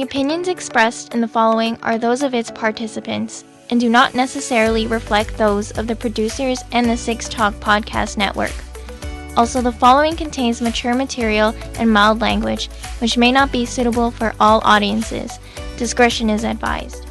opinions expressed in the following are those of its participants and do not necessarily reflect those of the producers and the Six Talk Podcast Network. Also, the following contains mature material and mild language, which may not be suitable for all audiences. Discretion is advised.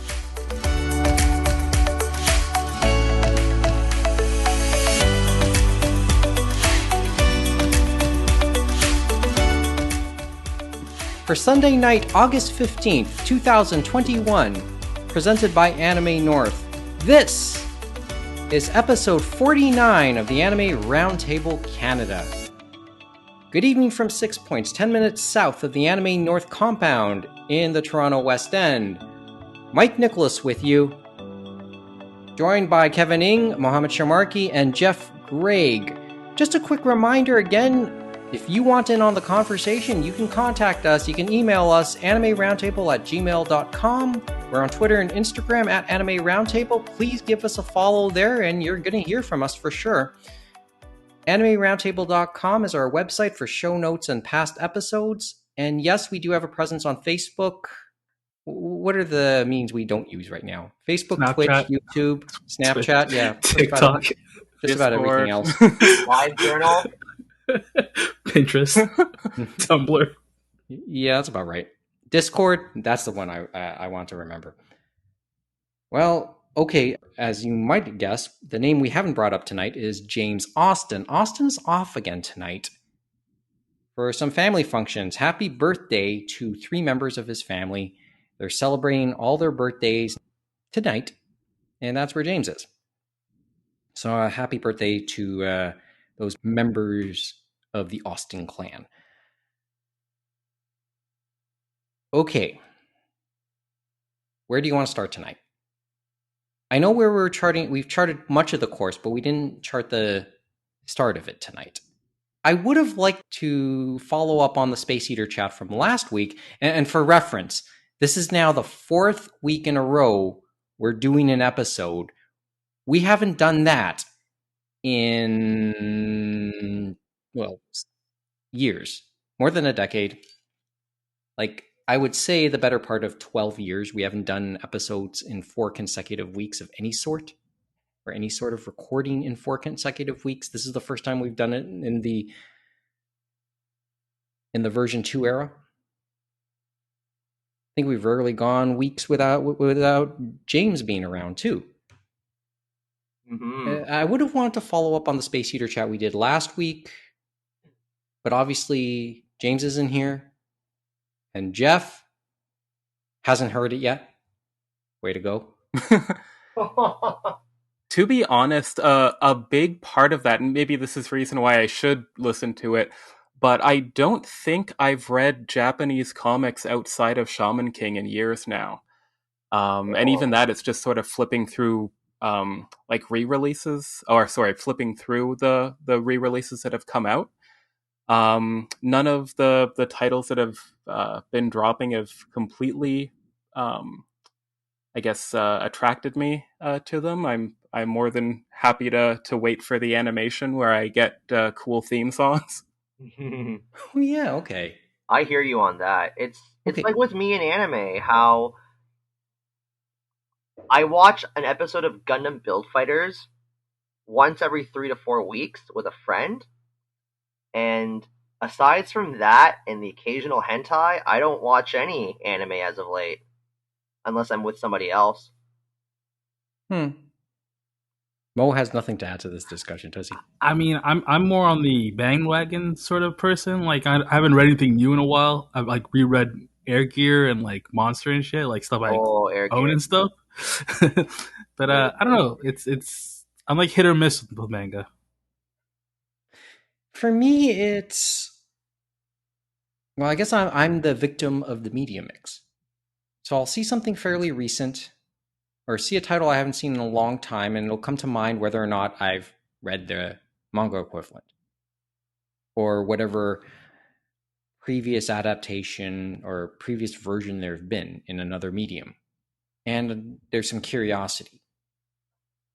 For Sunday night, August 15th, 2021, presented by Anime North, this is episode 49 of the Anime Roundtable Canada. Good evening from 6 Points, 10 minutes south of the Anime North compound in the Toronto West End. Mike Nicolas with you, joined by Kevin Ng, Mohamed Sharmarke, and Geoff Greig. Just a quick reminder again, if you want in on the conversation, you can contact us. You can email us, animeroundtable@gmail.com. We're on Twitter and Instagram at Anime Roundtable. Please give us a follow there, and you're going to hear from us for sure. animeroundtable.com is our website for show notes and past episodes. And yes, we do have a presence on Facebook. What are the means we don't use right now? Facebook, Snapchat. Twitch, YouTube, Snapchat, yeah. TikTok. Just about everything else. Live journal. Pinterest. Tumblr. Yeah, that's about right. Discord, that's the one I want to remember. Well, okay, as you might guess, the name we haven't brought up tonight is James Austin. Austin's off again tonight for some family functions. Happy birthday to 3 members of his family. They're celebrating all their birthdays tonight, and that's where James is. So happy birthday to those members of the Austin clan. Okay. Where do you want to start tonight? I know where we've charted much of the course, but we didn't chart the start of it tonight. I would have liked to follow up on the Space Eater chat from last week, and for reference, this is now the 4th week in a row we're doing an episode. We haven't done that in, well, years, more than a decade. Like, I would say the better part of 12 years, we haven't done episodes in 4 consecutive weeks of any sort, or any sort of recording in 4 consecutive weeks. This is the first time we've done it in the version 2 era. I think we've rarely gone weeks without James being around too. Mm-hmm. I would have wanted to follow up on the Space Eater chat we did last week, but obviously James isn't here, and Geoff hasn't heard it yet. Way to go. To be honest, a big part of that, and maybe this is the reason why I should listen to it, but I don't think I've read Japanese comics outside of Shaman King in years now. And even that, it's just sort of flipping through like re-releases, flipping through the re-releases that have come out. None of the titles that have been dropping have completely, attracted me to them. I'm more than happy to wait for the animation where I get cool theme songs. Oh yeah, okay. I hear you on that. It's Okay. like with me in anime, how I watch an episode of Gundam Build Fighters once every 3 to 4 weeks with a friend, and aside from that and the occasional hentai, I don't watch any anime as of late, unless I'm with somebody else. Mo has nothing to add to this discussion, does he? I mean, I'm more on the bandwagon sort of person. Like, I haven't read anything new in a while. I've like reread Air Gear and like Monster and shit, like stuff I own and stuff. But I don't know. It's I'm like hit or miss with manga. For me, I guess I'm the victim of the media mix. So I'll see something fairly recent, or see a title I haven't seen in a long time, and it'll come to mind whether or not I've read the manga equivalent, or whatever previous adaptation or previous version there have been in another medium. And there's some curiosity.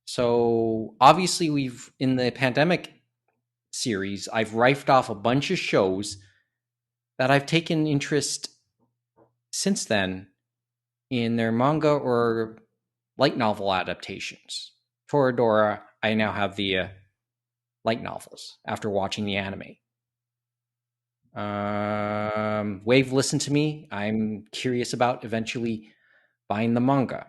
So obviously in the pandemic series, I've rifed off a bunch of shows that I've taken interest since then in their manga or light novel adaptations. Toradora, I now have the light novels after watching the anime. Wave, listen to me. I'm curious about eventually buying the manga.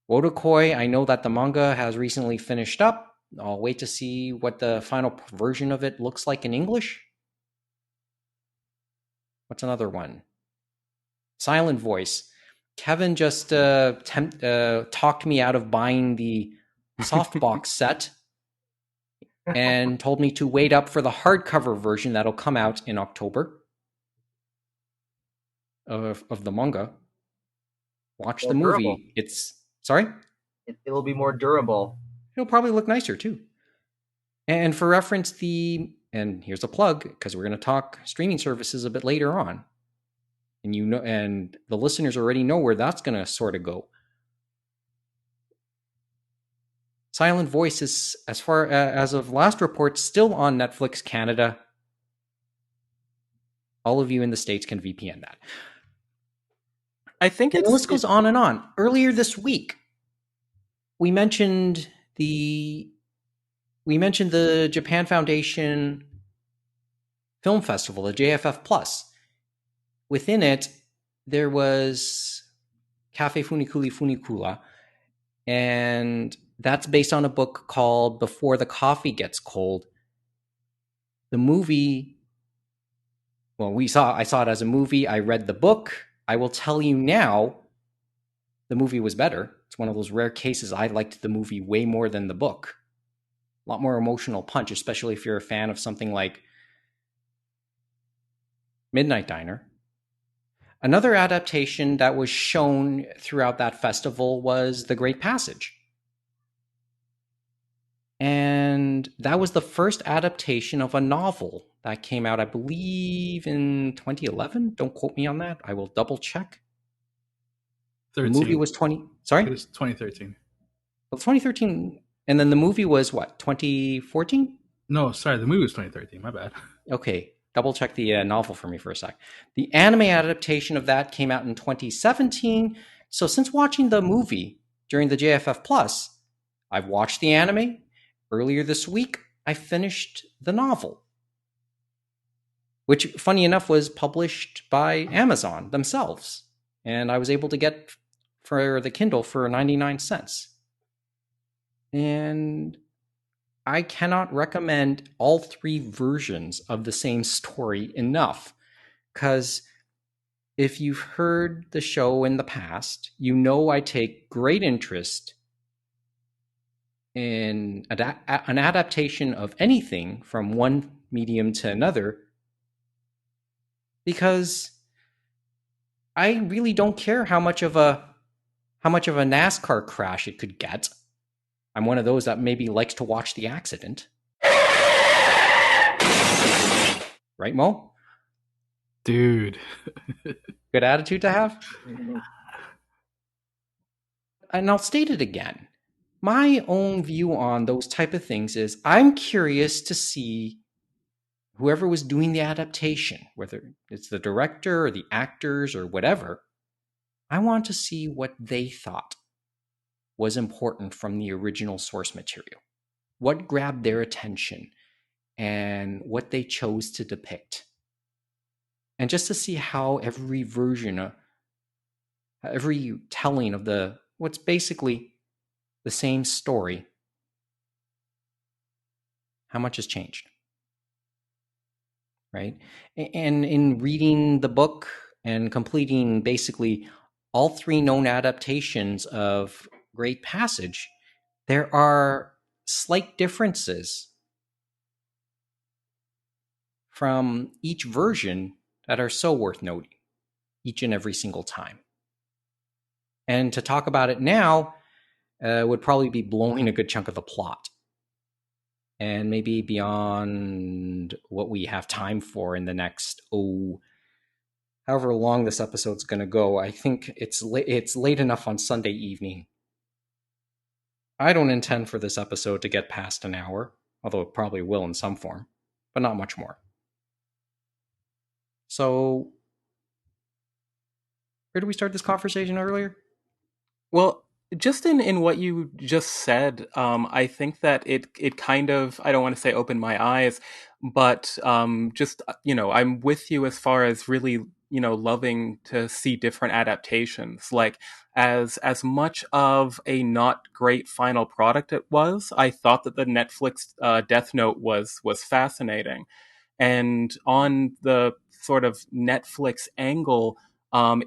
Wodokoi, I know that the manga has recently finished up. I'll wait to see what the final version of it looks like in English. What's another one? Silent Voice. Kevin just talked me out of buying the softbox set and told me to wait up for the hardcover version that'll come out in October of the manga. Watch the movie. Durable. It's sorry? It'll be more durable. It'll probably look nicer too. And for reference, and here's a plug, because we're going to talk streaming services a bit later on. And and the listeners already know where that's going to sort of go. Silent Voice is, as far as of last report, still on Netflix Canada. All of you in the States can VPN that. I think the list goes on and on. Earlier this week, we mentioned the Japan Foundation Film Festival, the JFF Plus. Within it, there was Cafe Funikuli Funikula, and that's based on a book called Before the Coffee Gets Cold. The movie, well, I saw it as a movie. I read the book. I will tell you now, the movie was better. It's one of those rare cases I liked the movie way more than the book. A lot more emotional punch, especially if you're a fan of something like Midnight Diner. Another adaptation that was shown throughout that festival was The Great Passage. And that was the first adaptation of a novel that came out, I believe, in 2011. Don't quote me on that. I will double check. 13. The movie was Sorry? It was 2013. Well, 2013. And then the movie was what, 2014? No, sorry. The movie was 2013. My bad. Okay. Double check the novel for me for a sec. The anime adaptation of that came out in 2017. So since watching the movie during the JFF Plus, I've watched the anime. Earlier this week, I finished the novel, which, funny enough, was published by Amazon themselves. And I was able to get for the Kindle for 99 cents. And I cannot recommend all three versions of the same story enough, because if you've heard the show in the past, you know I take great interest in an adaptation of anything from one medium to another, because I really don't care how much of a NASCAR crash it could get. I'm one of those that maybe likes to watch the accident. Right, Mo? Dude. Good attitude to have? And I'll state it again. My own view on those type of things is I'm curious to see whoever was doing the adaptation, whether it's the director or the actors or whatever, I want to see what they thought was important from the original source material. What grabbed their attention and what they chose to depict. And just to see how every version, every telling of what's basically the same story, how much has changed, right? And in reading the book and completing basically all three known adaptations of Great Passage, there are slight differences from each version that are so worth noting, each and every single time. And to talk about it now would probably be blowing a good chunk of the plot, and maybe beyond what we have time for in the next, however long this episode's going to go. I think it's late enough on Sunday evening. I don't intend for this episode to get past an hour, although it probably will in some form, but not much more. So, Where did we start this conversation earlier? Well, just in what you just said, I think that it kind of, I don't want to say opened my eyes, but just I'm with you as far as really loving to see different adaptations. Like as much of a not great final product it was, I thought that the Netflix Death Note was fascinating. And on the sort of Netflix angle,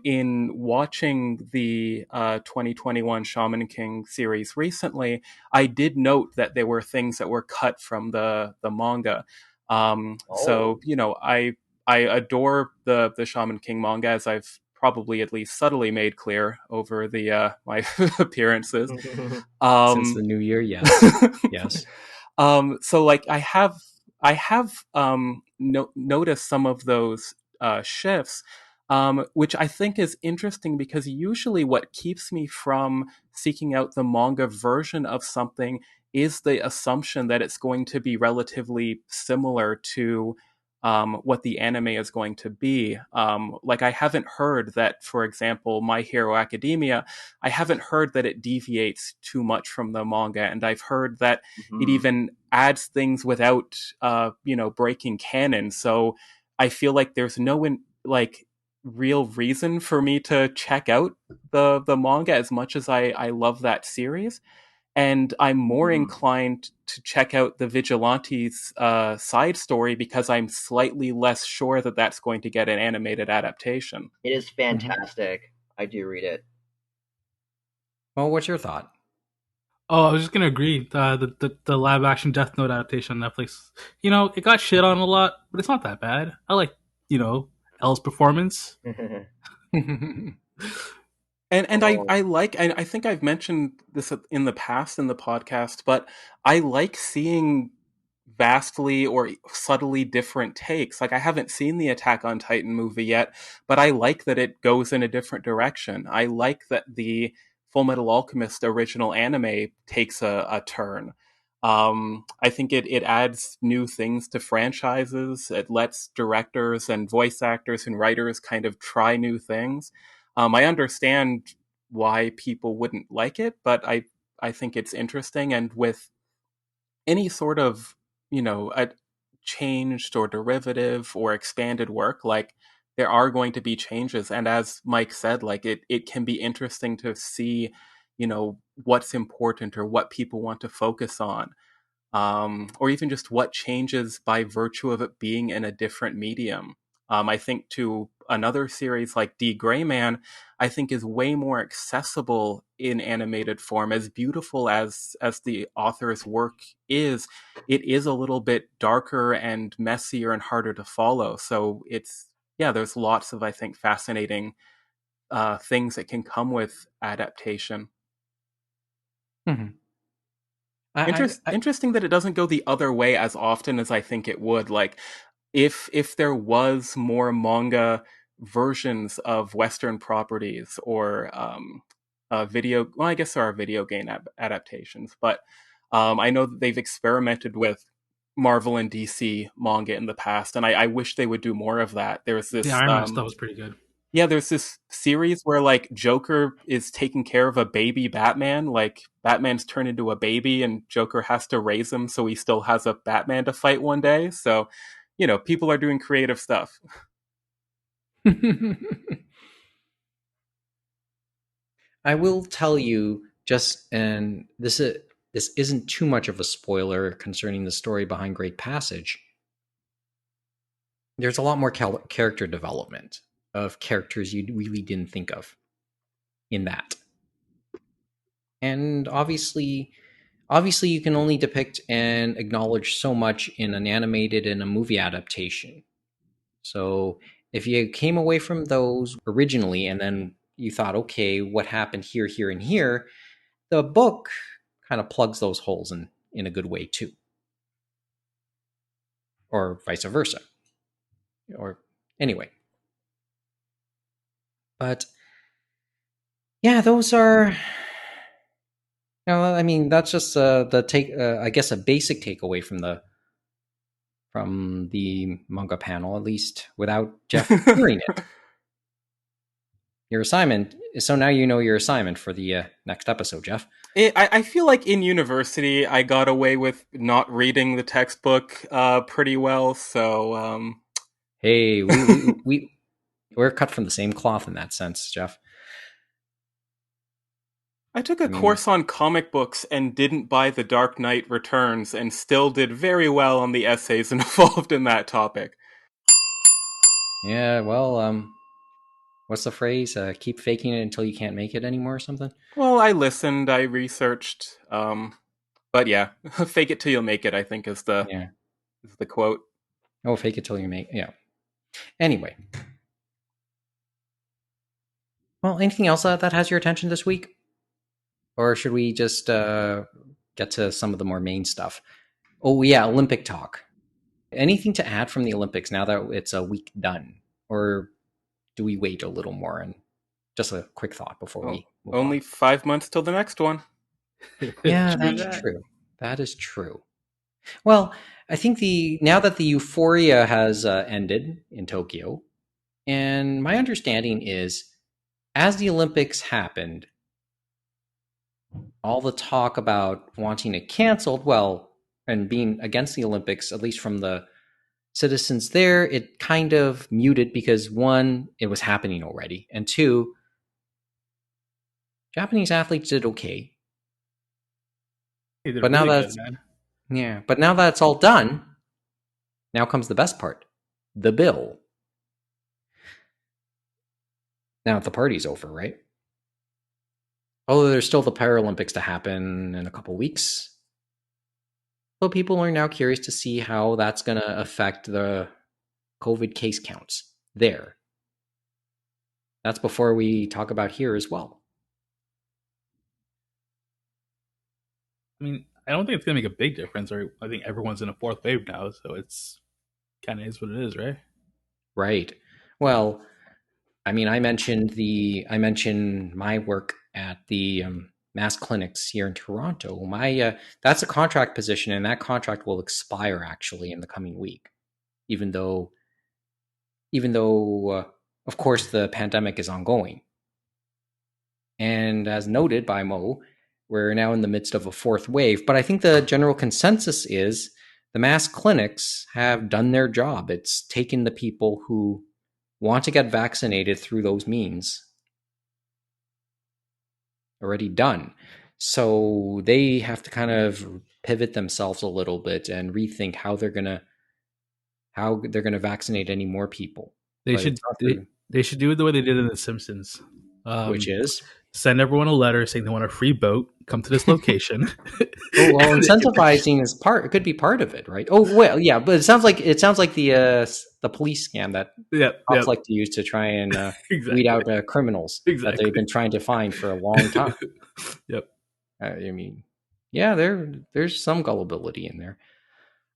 in watching the 2021 Shaman King series recently, I did note that there were things that were cut from the manga. So I adore the Shaman King manga, as I've probably at least subtly made clear over the my appearances. Since the new year, yes. Yes. So like I have noticed some of those shifts, which I think is interesting because usually what keeps me from seeking out the manga version of something is the assumption that it's going to be relatively similar to what the anime is going to be. Like I haven't heard that, for example, My Hero Academia, I haven't heard that it deviates too much from the manga, and I've heard that it even adds things without, breaking canon. So I feel like there's no real reason for me to check out the manga as much as I love that series. And I'm more inclined to check out the Vigilantes side story because I'm slightly less sure that that's going to get an animated adaptation. It is fantastic. I do read it. Well, what's your thought? Oh, I was just gonna agree. The live action Death Note adaptation on Netflix, it got shit on a lot, but it's not that bad. I like, Elle's performance. And I think I've mentioned this in the past in the podcast, but I like seeing vastly or subtly different takes. Like I haven't seen the Attack on Titan movie yet, but I like that it goes in a different direction. I like that the Full Metal Alchemist original anime takes a turn. I think it adds new things to franchises. It lets directors and voice actors and writers kind of try new things. I understand why people wouldn't like it, but I think it's interesting. And with any sort of a changed or derivative or expanded work, like there are going to be changes, and as Mike said, like it can be interesting to see what's important or what people want to focus on, or even just what changes by virtue of it being in a different medium. I think to another series like D. Gray Man, I think is way more accessible in animated form. As beautiful as the author's work is, it is a little bit darker and messier and harder to follow. So there's lots of, I think, fascinating things that can come with adaptation. Mm-hmm. Interesting that it doesn't go the other way as often as I think it would. Like, if there was more manga versions of Western properties or well, I guess there are video game adaptations, but I know that they've experimented with Marvel and DC manga in the past, and I wish they would do more of that. There's this The Iron Man stuff was pretty good. Yeah, there's this series where like Joker is taking care of a baby Batman. Like Batman's turned into a baby and Joker has to raise him so he still has a Batman to fight one day. So, people are doing creative stuff. I will tell you and this isn't too much of a spoiler concerning the story behind Great Passage. There's a lot more character development of characters you really didn't think of in that. And obviously you can only depict and acknowledge so much in an animated and a movie adaptation. So if you came away from those originally and then you thought, okay, what happened here, here, and here, the book kind of plugs those holes in a good way too. Or vice versa. Or anyway. But yeah, those are, I mean, that's just the take. I guess a basic takeaway from the manga panel, at least without Geoff hearing it. your assignment. So now you know your assignment for the next episode, Geoff. I feel like in university I got away with not reading the textbook pretty well. So hey, we're cut from the same cloth in that sense, Geoff. I took a course on comic books and didn't buy The Dark Knight Returns and still did very well on the essays involved in that topic. Yeah, well, what's the phrase? Keep faking it until you can't make it anymore or something? Well, I listened, I researched, but yeah, fake it till you make it, I think is the quote. Oh, fake it till you make yeah. Anyway. Well, anything else that has your attention this week? Or should we just get to some of the more main stuff? Oh, yeah, Olympic talk. Anything to add from the Olympics now that it's a week done? Or do we wait a little more? And just a quick thought before we move only on. 5 months till the next one. Yeah, that's true. That is true. Well, I think now that the euphoria has ended in Tokyo, and my understanding is, as the Olympics happened, all the talk about wanting it canceled, and being against the Olympics, at least from the citizens there, it kind of muted because one, it was happening already, and two, Japanese athletes did okay. But now that's but now that it's all done, now comes the best part, the bill. Now the party's over, right? Although there's still the Paralympics to happen in a couple weeks. So people are now curious to see how that's going to affect the COVID case counts there. That's before we talk about here as well. I mean, I don't think it's going to make a big difference. Or I think everyone's in a fourth wave now, so it's kind of is what it is, right? Right. Well, I mean, I mentioned my work at the mass clinics here in Toronto. That's a contract position, and that contract will expire actually in the coming week. Even though, of course, the pandemic is ongoing. And as noted by Mo, we're now in the midst of a fourth wave. But I think the general consensus is the mass clinics have done their job. It's taken the people who want to get vaccinated through those means already done. So they have to kind of pivot themselves a little bit and rethink how they're gonna vaccinate any more people. They should do it the way they did in The Simpsons, which is send everyone a letter saying they want a free boat. Come to this location. Well, incentivizing could be part of it, right? Oh well, yeah, but it sounds like the police scam that cops like to use to try and weed out criminals that they've been trying to find for a long time. Yep. I mean, yeah, there's some gullibility in there.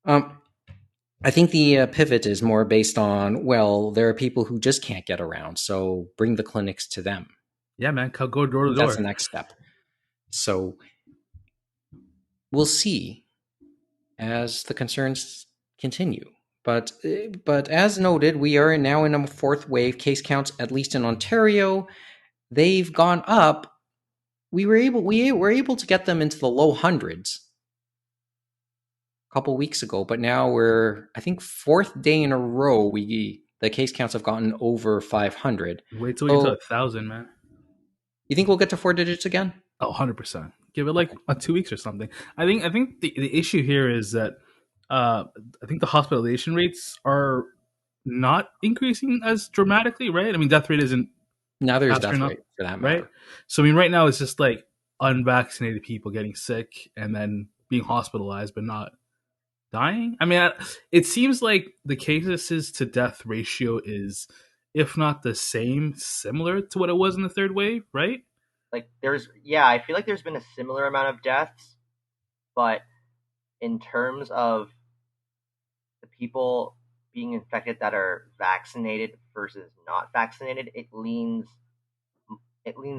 I think the pivot is more based on, well, there are people who just can't get around, so bring the clinics to them. Yeah, man, go door to door. That's the next step. So we'll see as the concerns continue. But as noted, we are now in a fourth wave. Case counts, at least in Ontario, they've gone up. We were able to get them into the low hundreds a couple weeks ago, but now we're, I think, fourth day in a row the case counts have gotten over 500. Wait till we get to 1,000, man. You think we'll get to 4 digits again? Oh, 100%. Give it like 2 weeks or something. I think the issue here is that I think the hospitalization rates are not increasing as dramatically, right? I mean, death rate isn't. Now there's death rate for that matter. Right? So, I mean, right now it's just like unvaccinated people getting sick and then being hospitalized but not dying. I mean, it seems like the cases to death ratio is, if not the same, similar to what it was in the third wave, right? Like I feel like there's been a similar amount of deaths, but in terms of the people being infected that are vaccinated versus not vaccinated, it leans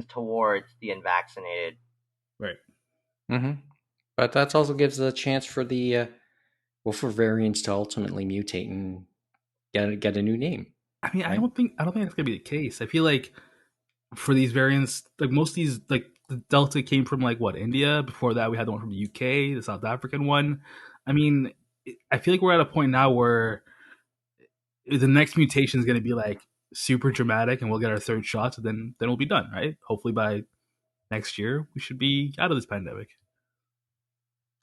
towards the unvaccinated. Right. Mm-hmm. But that also gives a chance for the for variants to ultimately mutate and get a new name. I mean, right? I don't think that's gonna be the case. I feel like for these variants, like most of these, like the Delta came from like what, India. Before that, we had the one from the UK, the South African one. I mean, I feel like we're at a point now where the next mutation is going to be like super dramatic, and we'll get our third shot, and then we'll be done, right? Hopefully by next year, we should be out of this pandemic.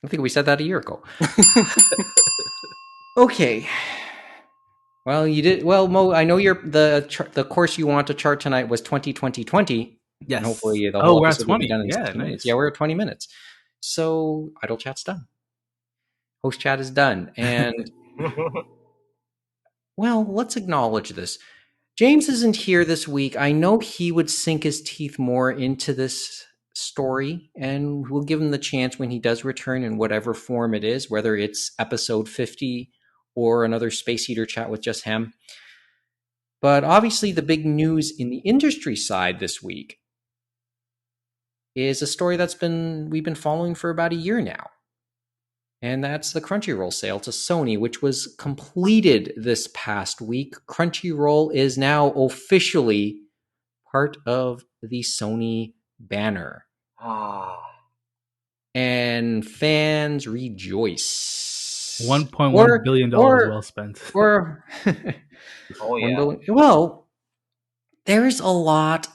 I think we said that a year ago. Okay. Well, you did well, Mo. I know the course you want to chart tonight was 2020. Yes. And hopefully the whole we're at episode 20. will be done in Yeah, 60 nice. minutes. Yeah, we're at 20 minutes. So idle chat's done. Host chat is done, and well, let's acknowledge this. James isn't here this week. I know he would sink his teeth more into this story, and we'll give him the chance when he does return in whatever form it is, whether it's episode 50 or another Space Heater chat with just him. But obviously the big news in the industry side this week is a story we've been following for about a year now. And that's the Crunchyroll sale to Sony, which was completed this past week. Crunchyroll is now officially part of the Sony banner. And fans rejoice. $1.1 billion well spent. Oh, yeah. Well, there's a lot.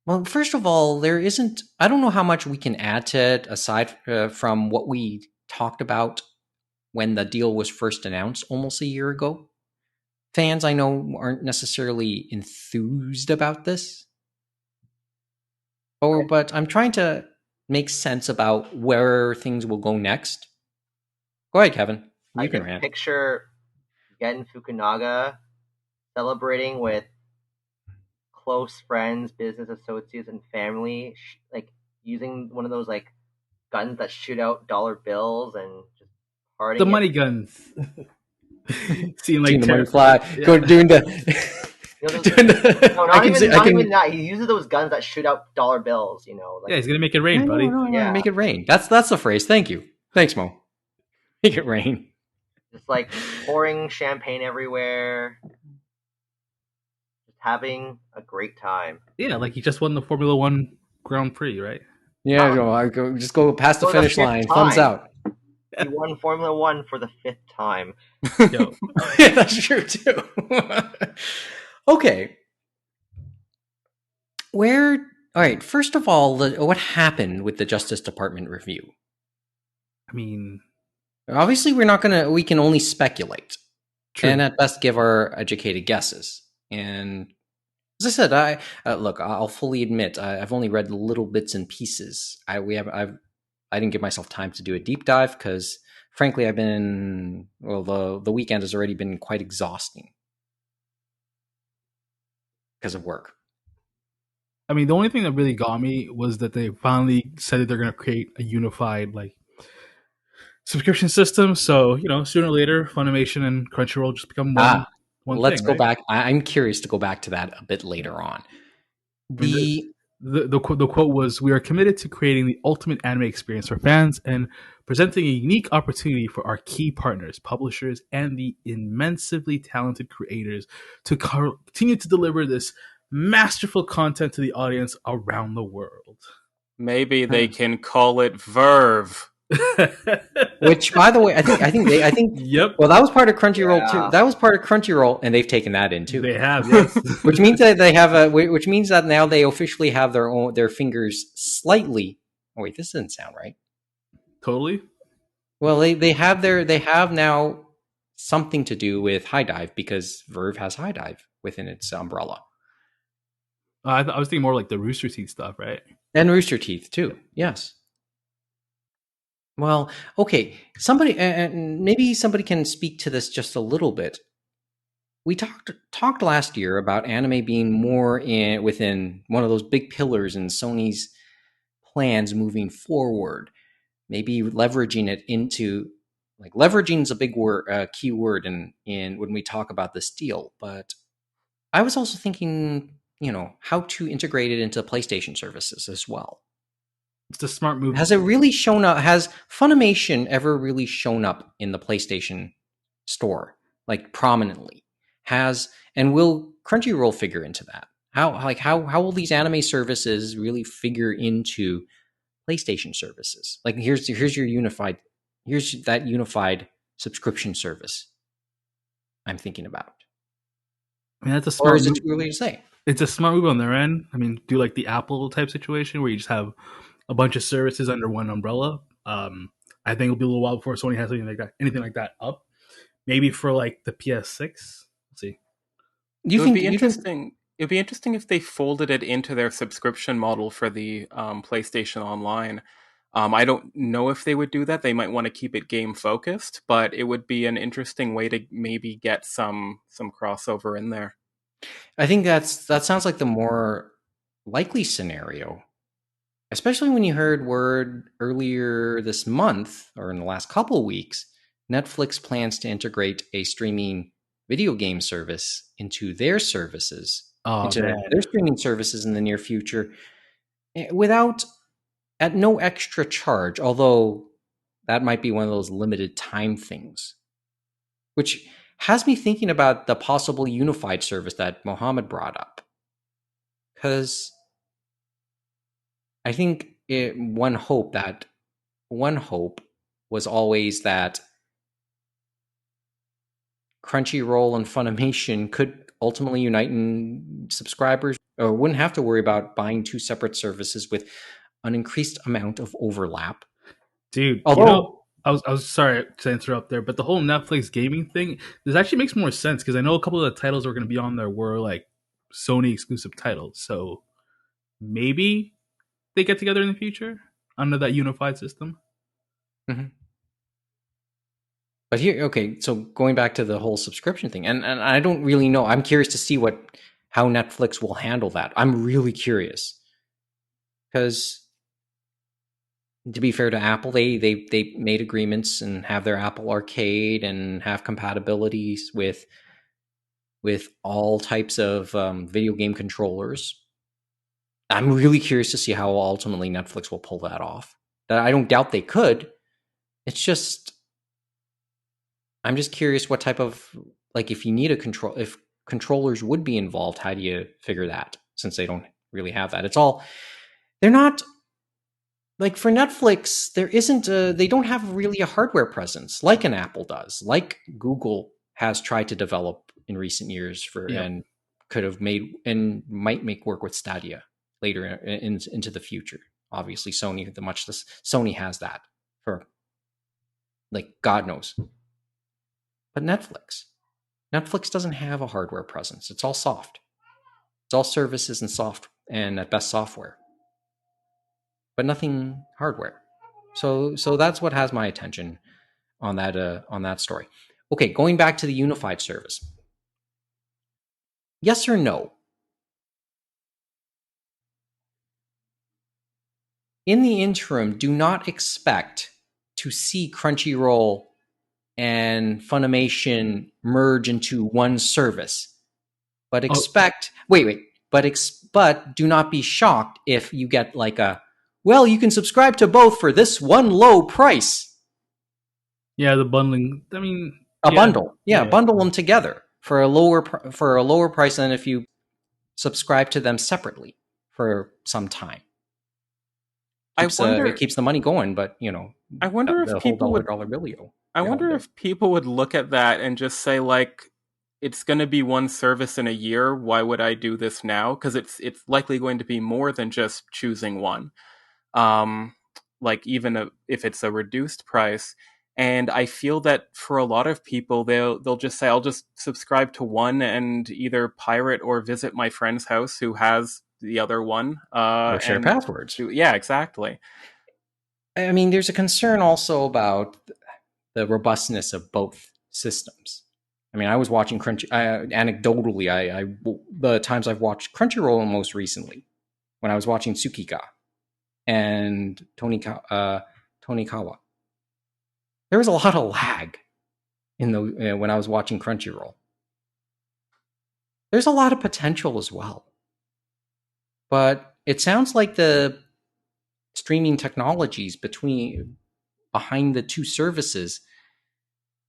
Well, first of all, there isn't. I don't know how much we can add to it aside from what we talked about when the deal was first announced almost a year ago. Fans, I know, aren't necessarily enthused about this. But I'm trying to make sense about where things will go next. Go ahead, Kevin. I can picture Gen Fukunaga celebrating with close friends, business associates, and family, like using one of those like guns that shoot out dollar bills and just partying. The money guns. Seeing like the money fly. Yeah. Go doing the. Not even that. He uses those guns that shoot out dollar bills. You know. Like, yeah, he's gonna make it rain, buddy. Yeah, make it rain. That's the phrase. Thank you. Thanks, Mo. Make it rain. Just like pouring champagne everywhere. Having a great time. Yeah, like he just won the Formula One Grand Prix, right? Yeah, just go past the finish line. Thumbs out. He won Formula One for the 5th time. Yo. Yeah, that's true too. Okay. All right, first of all, what happened with the Justice Department review? I mean, obviously we can only speculate. True. And at best give our educated guesses. And as I said, I'll fully admit I've only read little bits and pieces. I didn't give myself time to do a deep dive because, frankly, the weekend has already been quite exhausting because of work. I mean, the only thing that really got me was that they finally said that they're going to create a unified subscription system. So sooner or later, Funimation and Crunchyroll just become one. Let's go back. I'm curious to go back to that a bit later on. The quote was, "We are committed to creating the ultimate anime experience for fans and presenting a unique opportunity for our key partners, publishers, and the immensely talented creators to continue to deliver this masterful content to the audience around the world." Maybe they can call it Verve. Which, by the way, I think. Yep. Well, that was part of Crunchyroll too. That was part of Crunchyroll, and they've taken that in too. They have, yes. Which means that they have which means that now they officially have their fingers slightly. Oh wait, this doesn't sound right. Totally. Well, they have now something to do with High Dive because Verve has High Dive within its umbrella. I was thinking more like the Rooster Teeth stuff, right? And Rooster Teeth too. Yes. Well, okay. Maybe somebody can speak to this just a little bit. We talked last year about anime being more within one of those big pillars in Sony's plans moving forward. Maybe leveraging it into leveraging is a big word, key word in when we talk about this deal. But I was also thinking, how to integrate it into PlayStation services as well. It's a smart move. Has it really shown up? Has Funimation ever really shown up in the PlayStation store, prominently? And will Crunchyroll figure into that? How will these anime services really figure into PlayStation services? Like here's that unified subscription service I'm thinking about. I mean, that's a smart. Or is it too early to say? It's a smart move on their end. I mean, do like the Apple type situation where you just have a bunch of services under one umbrella. I think it'll be a little while before Sony has anything like that up. Maybe for like the PS6. Let's see. It would be interesting. It'd be interesting if they folded it into their subscription model for the PlayStation Online. I don't know if they would do that. They might want to keep it game focused, but it would be an interesting way to maybe get some crossover in there. I think that sounds like the more likely scenario, especially when you heard word earlier this month or in the last couple of weeks, Netflix plans to integrate a streaming video game service into their services, their streaming services in the near future, at no extra charge. Although that might be one of those limited time things, which has me thinking about the possible unified service that Mohamed brought up. Because I think one hope was always that Crunchyroll and Funimation could ultimately unite in subscribers, or wouldn't have to worry about buying two separate services with an increased amount of overlap. Dude, although I was sorry to interrupt there, but the whole Netflix gaming thing, this actually makes more sense because I know a couple of the titles that are going to be on there were like Sony exclusive titles. So maybe they get together in the future under that unified system. Mm-hmm. But here, okay, so going back to the whole subscription thing, and I don't really know. I'm curious to see how Netflix will handle that. I'm really curious because, to be fair to Apple, they made agreements and have their Apple Arcade and have compatibilities with all types of video game controllers. I'm really curious to see how ultimately Netflix will pull that off. I don't doubt they could. It's just, I'm just curious what type of, like, if you need if controllers would be involved, how do you figure that? Since they don't really have that. They're not, like, for Netflix, they don't have really a hardware presence like an Apple does, like Google has tried to develop in recent years and could have made and might make work with Stadia later into the future. Obviously, Sony has that for, like, God knows. But Netflix doesn't have a hardware presence. It's all soft. It's all services and soft, and at best software, but nothing hardware. So that's what has my attention on that story. Okay, going back to the unified service. Yes or no? In the interim, do not expect to see Crunchyroll and Funimation merge into one service, but but do not be shocked if you get like you can subscribe to both for this one low price. Yeah, the bundling. I mean, bundle. Yeah, bundle them together for a lower price than if you subscribe to them separately for some time. It keeps the money going, but I wonder if people would dollar billio. I wonder if people would look at that and just say, like, it's going to be one service in a year. Why would I do this now? Because it's likely going to be more than just choosing one. Like, even if it's a reduced price. And I feel that for a lot of people, they'll just say, I'll just subscribe to one and either pirate or visit my friend's house who has the other one. Or share passwords. Yeah, exactly. I mean, there's a concern also about the robustness of both systems. I mean, I was watching anecdotally, the times I've watched Crunchyroll most recently, when I was watching Tsukika and Tonikawa, there was a lot of lag when I was watching Crunchyroll. There's a lot of potential as well, but it sounds like the streaming technologies behind the two services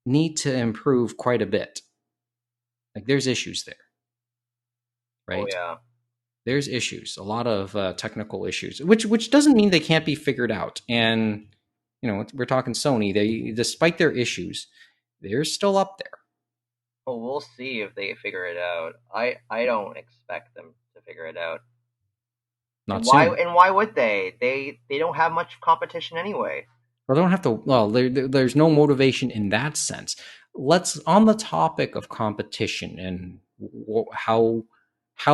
need to improve quite a bit. Like, there's issues there, right? Oh, yeah. there's issues, a lot of technical issues, which doesn't mean they can't be figured out. And we're talking Sony. They, despite their issues, they're still up there. Well, we'll see if they figure it out. I don't expect them to figure it out. Not soon. And why would they? They don't have much competition anyway. Well, they don't have to. Well, there's no motivation in that sense. Let's, on the topic of competition and how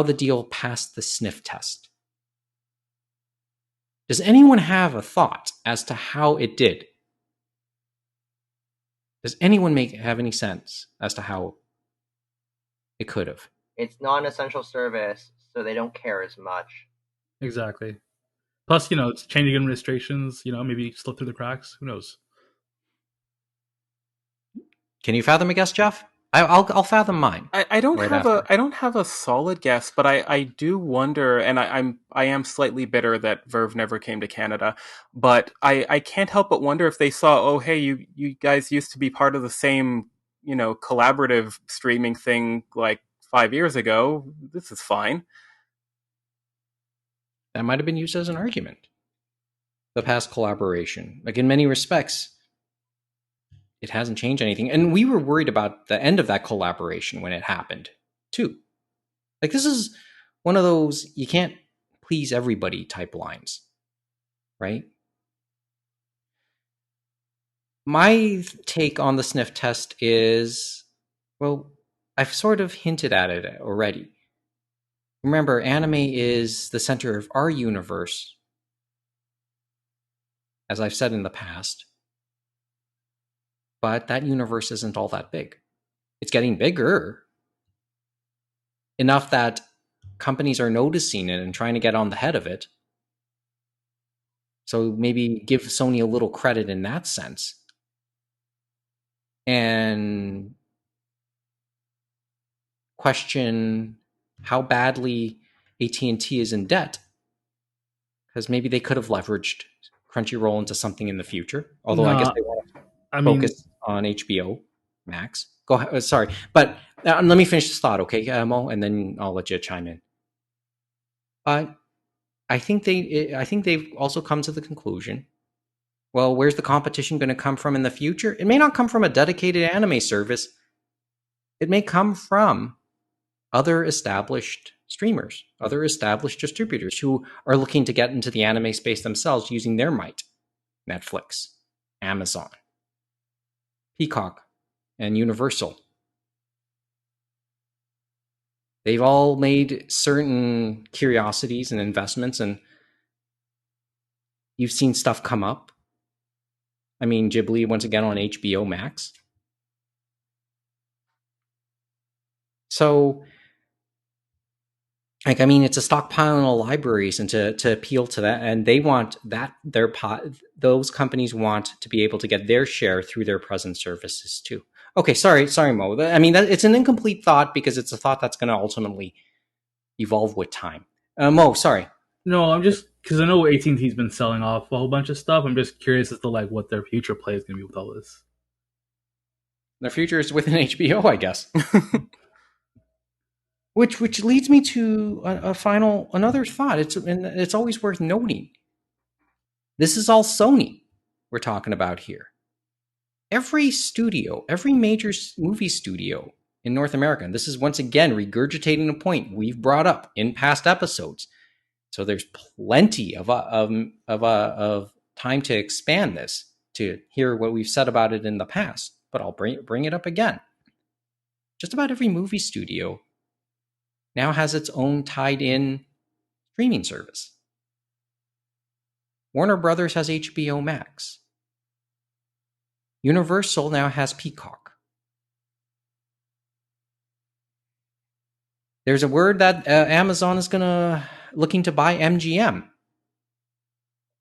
the deal passed the sniff test. Does anyone have a thought as to how it did? Does anyone have any sense as to how it could have? It's non-essential service, so they don't care as much. Exactly. Plus, it's changing administrations, maybe slip through the cracks. Who knows? Can you fathom a guess, Geoff? I'll fathom mine. I don't have a solid guess, but I do wonder, and I am slightly bitter that Verve never came to Canada, but I can't help but wonder if they saw, oh hey, you guys used to be part of the same collaborative streaming thing like 5 years ago. This is fine. That might have been used as an argument. The past collaboration, like in many respects, it hasn't changed anything. And we were worried about the end of that collaboration when it happened, too. Like, this is one of those you can't please everybody type lines, right? My take on the sniff test is, well, I've sort of hinted at it already. Remember, anime is the center of our universe, as I've said in the past. But that universe isn't all that big. It's getting bigger. Enough that companies are noticing it and trying to get on the head of it. So maybe give Sony a little credit in that sense. And question how badly AT&T is in debt. Because maybe they could have leveraged Crunchyroll into something in the future. Although I guess they want to focus on HBO Max. Go ahead. Sorry. But let me finish this thought, okay, Mo? And then I'll let you chime in. I think they've also come to the conclusion, well, where's the competition going to come from in the future? It may not come from a dedicated anime service. It may come from other established streamers, other established distributors who are looking to get into the anime space themselves using their might. Netflix, Amazon, Peacock, and Universal. They've all made certain curiosities and investments, and you've seen stuff come up. I mean, Ghibli, once again, on HBO Max. So, it's a stockpile in libraries, and to appeal to that, and they want that those companies want to be able to get their share through their present services too. Okay, sorry, Mo. It's an incomplete thought because it's a thought that's going to ultimately evolve with time. Mo, sorry. No, I'm just because I know AT&T's been selling off a whole bunch of stuff. I'm just curious as to what their future play is going to be with all this. Their future is within HBO, I guess. Which leads me to another thought. It's always worth noting. This is all Sony we're talking about here. Every major movie studio in North America, and this is once again regurgitating a point we've brought up in past episodes. So there's plenty of time to expand this, to hear what we've said about it in the past. But I'll bring it up again. Just about every movie studio now has its own tied-in streaming service. Warner Brothers has HBO Max. Universal now has Peacock. There's a word that Amazon is looking to buy MGM.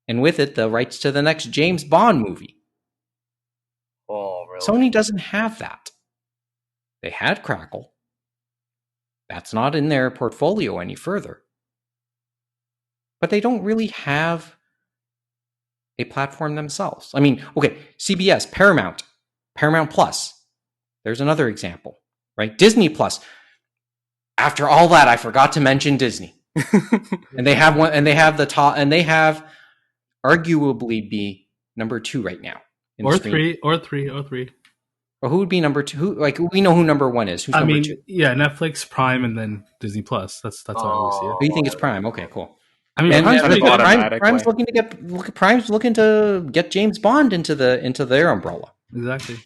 And with it, the rights to the next James Bond movie. Oh, really? Sony doesn't have that. They had Crackle. That's not in their portfolio any further. But they don't really have a platform themselves. I mean, okay, CBS, Paramount Plus. There's another example, right? Disney Plus. After all that, I forgot to mention Disney. And they have one, and they have the top, and they have arguably be number 2 right now. Or three. Or who would be number 2? Who, like, we know who number 1 is. Who's number 2? Yeah, Netflix, Prime, and then Disney Plus. That's how I always see it. Oh, you think it's Prime? Okay, cool. I mean, Prime's looking to get James Bond into their umbrella. Exactly.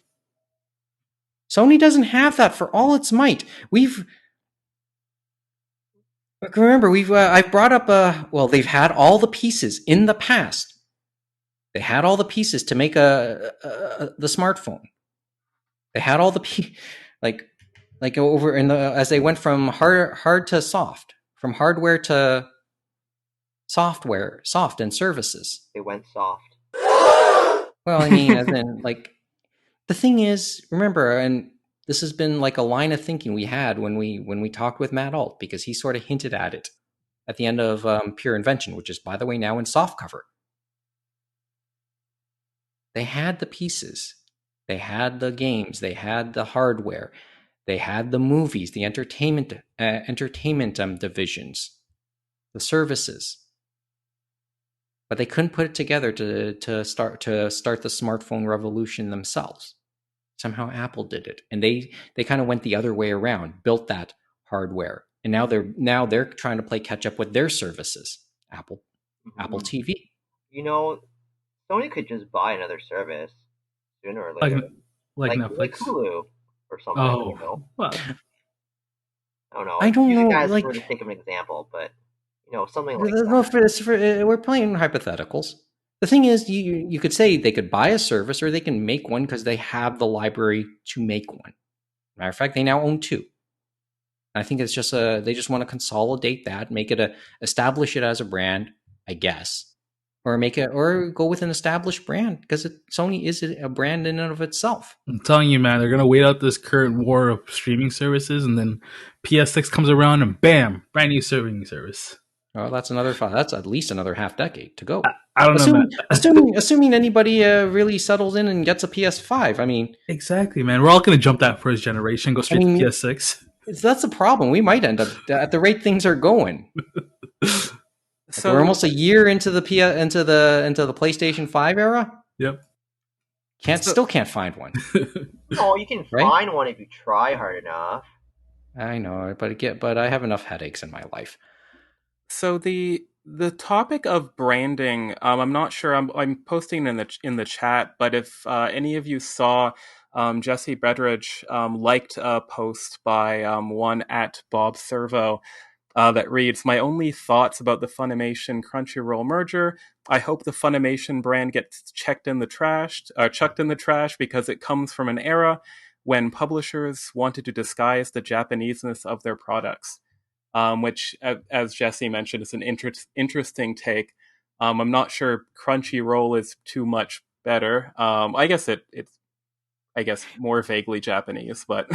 Sony doesn't have that for all its might. I've brought up they've had all the pieces in the past. They had all the pieces to make the smartphone. They had all the like over in the as they went from hard to soft, from hardware to software, soft and services. They went soft. Well, I mean, as in, like, the thing is, remember, and this has been like a line of thinking we had when we talked with Matt Alt, because he sort of hinted at it at the end of Pure Invention, which is, by the way, now in softcover. They had the pieces. They had the games. They had the hardware. They had the movies, the entertainment divisions, the services. But they couldn't put it together to start the smartphone revolution themselves. Somehow Apple did it, and they kind of went the other way around, built that hardware, and now they're trying to play catch up with their services. Apple TV. You know, Sony could just buy another service sooner or later, like Netflix, like Hulu or something. Oh, you know? Well, I don't know. You guys like, were to think of an example, but something like no, that. We're playing hypotheticals. The thing is, you could say they could buy a service, or they can make one because they have the library to make one. Matter of fact, they now own 2. I think it's just they just want to consolidate that, make it establish it as a brand, I guess, or go with an established brand, because Sony is a brand in and of itself. I'm telling you, man, they're gonna wait out this current war of streaming services, and then PS6 comes around, and bam, brand new streaming service. Oh, that's at least another half decade to go. I don't know, man. Assuming anybody really settles in and gets a PS5. I mean, exactly, man. We're all gonna jump that first generation, go straight to PS6. That's the problem. We might end up at the rate things are going. So we're almost a year into the PlayStation 5 era. Yep. Still can't find one. Oh, you can find one if you try hard enough. I know, but I have enough headaches in my life. So the topic of branding, I'm not sure. I'm posting in the chat, but if any of you saw, Jesse Bedridge liked a post by one at Bob Servo that reads, "My only thoughts about the Funimation Crunchyroll merger. I hope the Funimation brand gets chucked in the trash because it comes from an era when publishers wanted to disguise the Japaneseness of their products." Which, as Jesse mentioned, is an interesting take. I'm not sure Crunchyroll is too much better. I guess it's more vaguely Japanese, but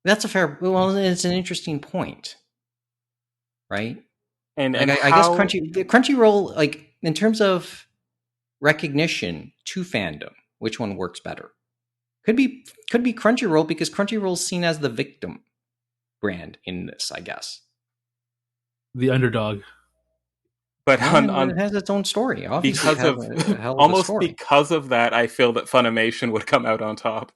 that's it's an interesting point, right? And I guess Crunchyroll, like, in terms of recognition to fandom, which one works better? Could be Crunchyroll, because Crunchyroll's seen as the victim brand in this, I guess. The underdog. But it has its own story. Obviously, because of that, I feel that Funimation would come out on top.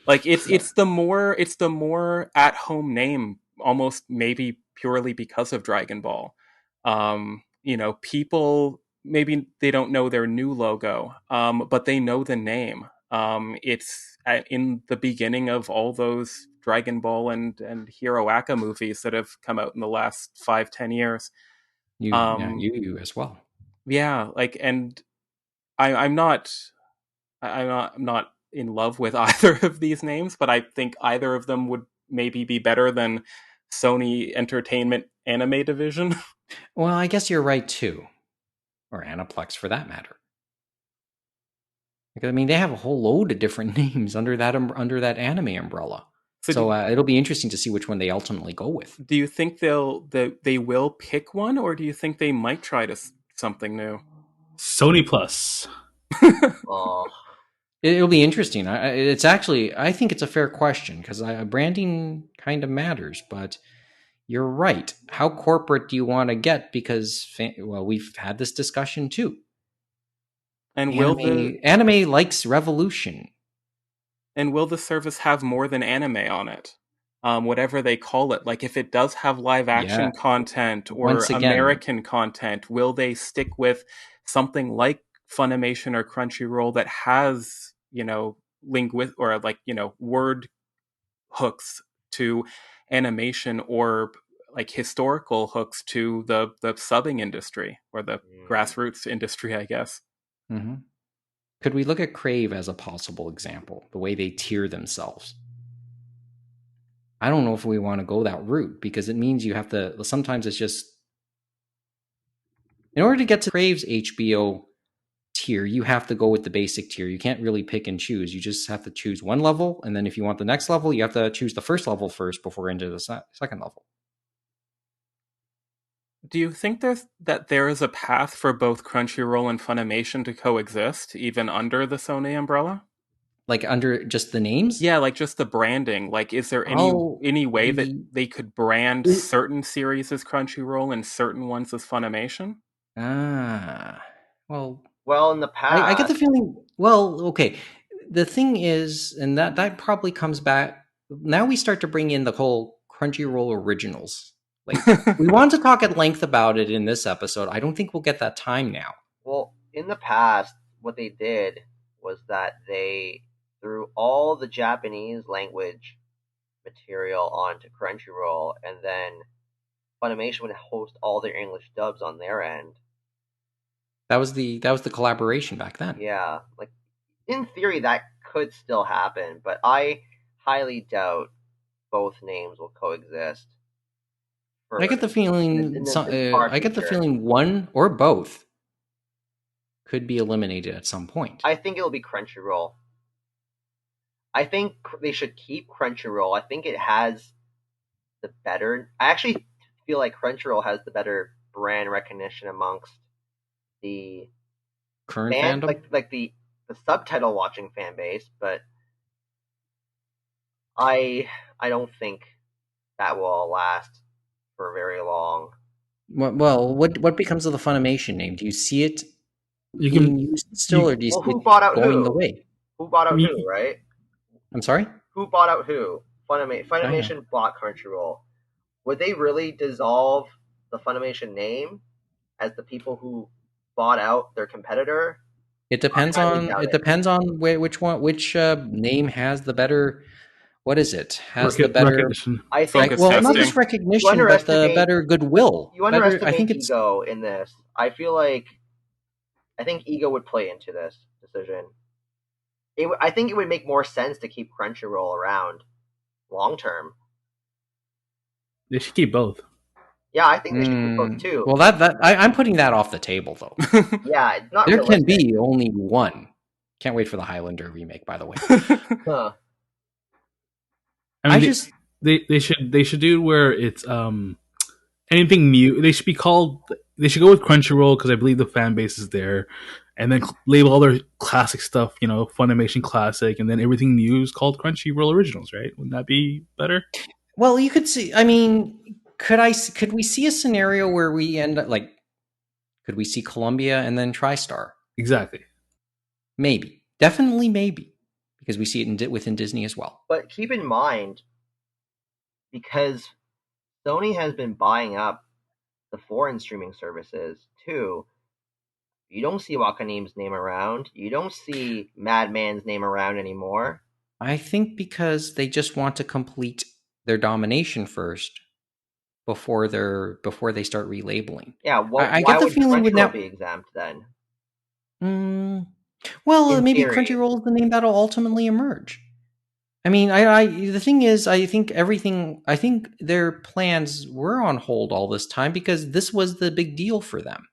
Like it's the more at home name, almost maybe purely because of Dragon Ball. People, maybe they don't know their new logo, but they know the name. It's in the beginning of all those Dragon Ball and Hiroaka movies that have come out in the last 5-10 years. You as well. Yeah, like, and I'm not in love with either of these names, but I think either of them would maybe be better than Sony Entertainment Anime Division. Well, I guess you're right too, or Aniplex for that matter. Because, I mean, they have a whole load of different names under that anime umbrella. So it'll be interesting to see which one they ultimately go with. Do you think they will pick one, or do you think they might try something new? Sony Plus. It'll be interesting. I think it's a fair question, because branding kind of matters. But you're right. How corporate do you want to get? Because, we've had this discussion too. And anime likes revolution. And will the service have more than anime on it? Whatever they call it. Like, if it does have live action content or American content, will they stick with something like Funimation or Crunchyroll that has, word hooks to animation, or like historical hooks to the subbing industry or the grassroots industry, I guess. Mm-hmm. Could we look at Crave as a possible example? The way they tier themselves. I don't know if we want to go that route, because it means you have to. Sometimes it's just, in order to get to Crave's HBO tier, you have to go with the basic tier. You can't really pick and choose. You just have to choose one level, and then if you want the next level, you have to choose the first level first before into the second level. Do you think that there is a path for both Crunchyroll and Funimation to coexist, even under the Sony umbrella? Like under just the names? Yeah, like just the branding. Like, is there any way that they could brand certain series as Crunchyroll and certain ones as Funimation? Well, in the past, I get the feeling. Well, okay. The thing is, and that probably comes back. Now we start to bring in the whole Crunchyroll originals. Like, we want to talk at length about it in this episode. I don't think we'll get that time now. Well, in the past, what they did was that they threw all the Japanese language material onto Crunchyroll, and then Funimation would host all their English dubs on their end. That was the collaboration back then. Yeah, like in theory that could still happen, but I highly doubt both names will coexist. I get the feeling. I get the feeling one or both could be eliminated at some point. I think it'll be Crunchyroll. I think they should keep Crunchyroll. I think it has the better. I actually feel like Crunchyroll has the better brand recognition amongst the current fandom, like the subtitle watching fan base. But I don't think that will last for very long. Well, what becomes of the Funimation name? Do you see it being used still, or do you see it going away? Who bought out who, right? I'm sorry? Who bought out who? Funimation bought Crunchyroll. Would they really dissolve the Funimation name as the people who bought out their competitor? It depends on which name has the better. What is it? Has the better recognition? I think. Well, not just recognition, but the better goodwill. You underestimate ego in this. I think ego would play into this decision. I think it would make more sense to keep Crunchyroll around long term. They should keep both. Yeah, I think they should keep both too. Well, I'm putting that off the table, though. Yeah, it's not. There can be only one. Can't wait for the Highlander remake, by the way. Huh. I mean, they should do it where it's anything new. They should go with Crunchyroll because I believe the fan base is there, and then label all their classic stuff, Funimation Classic, and then everything new is called Crunchyroll Originals, right? Wouldn't that be better? Well, you could see. I mean, could we see a scenario where we end up could we see Columbia and then TriStar? Exactly. Maybe, definitely, maybe. Because we see it within Disney as well. But keep in mind, because Sony has been buying up the foreign streaming services too, you don't see Wakaneem's name around. You don't see Madman's name around anymore. I think because they just want to complete their domination first before they start relabeling. Yeah, I get the feeling would now be exempt then. Well, maybe Crunchyroll is the name that'll ultimately emerge. I mean, the thing is, I think their plans were on hold all this time because this was the big deal for them.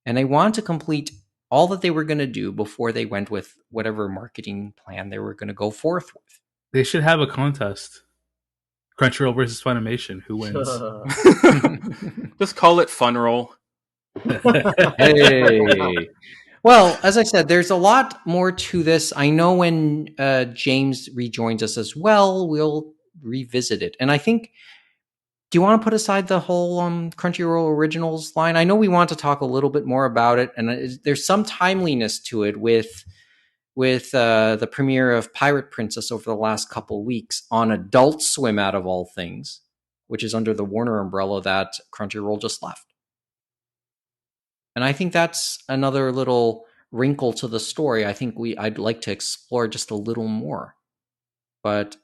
And they want to complete all that they were going to do before they went with whatever marketing plan they were going to go forth with. They should have a contest. Crunchyroll versus Funimation. Who wins? Just call it Funroll. Hey. Well, as I said, there's a lot more to this. I know when James rejoins us as well, we'll revisit it. And I think, you want to put aside the whole Crunchyroll Originals line? I know we want to talk a little bit more about it, and there's some timeliness to it with the premiere of Pirate Princess over the last couple weeks on Adult Swim, out of all things, which is under the Warner umbrella that Crunchyroll just left. And I think that's another little wrinkle to the story. I think I'd like to explore just a little more. But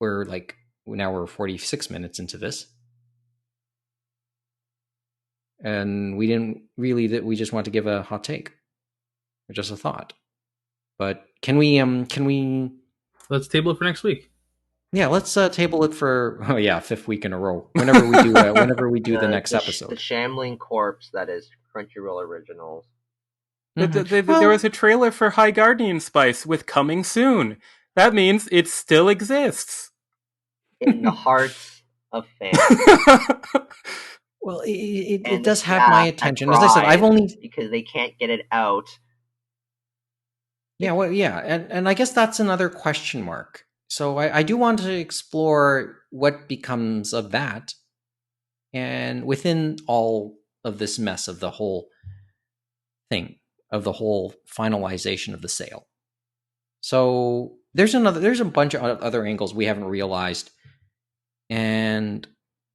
we're 46 minutes into this. And we didn't really, we just want to give a hot take or just a thought. But can we let's table it for next week? Yeah, let's table it for 5th week in a row. Whenever we do the next episode. The shambling corpse that is Crunchyroll Originals. Mm-hmm. There was a trailer for High Guardian Spice with coming soon. That means it still exists. In the hearts of fans. Well, it does have my attention. As I said, I've only... Because they can't get it out. Yeah, well, yeah. And I guess that's another question mark. So I do want to explore what becomes of that. And within all of this mess of the whole thing, of the whole finalization of the sale. So there's a bunch of other angles we haven't realized. And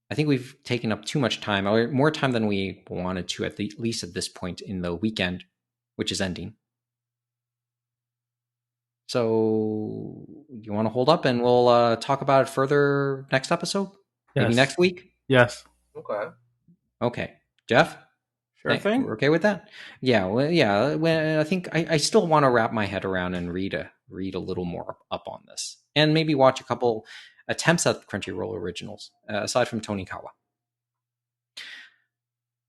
I think we've taken up too much time, or more time than we wanted to, at least at this point in the weekend, which is ending. So you want to hold up and we'll talk about it further next episode? Yes. Maybe next week? Yes. Okay. Geoff? Sure thing. We're okay with that? Yeah. Well, yeah. I think I still want to wrap my head around and read a little more up on this. And maybe watch a couple attempts at Crunchyroll Originals, aside from Tonikawa.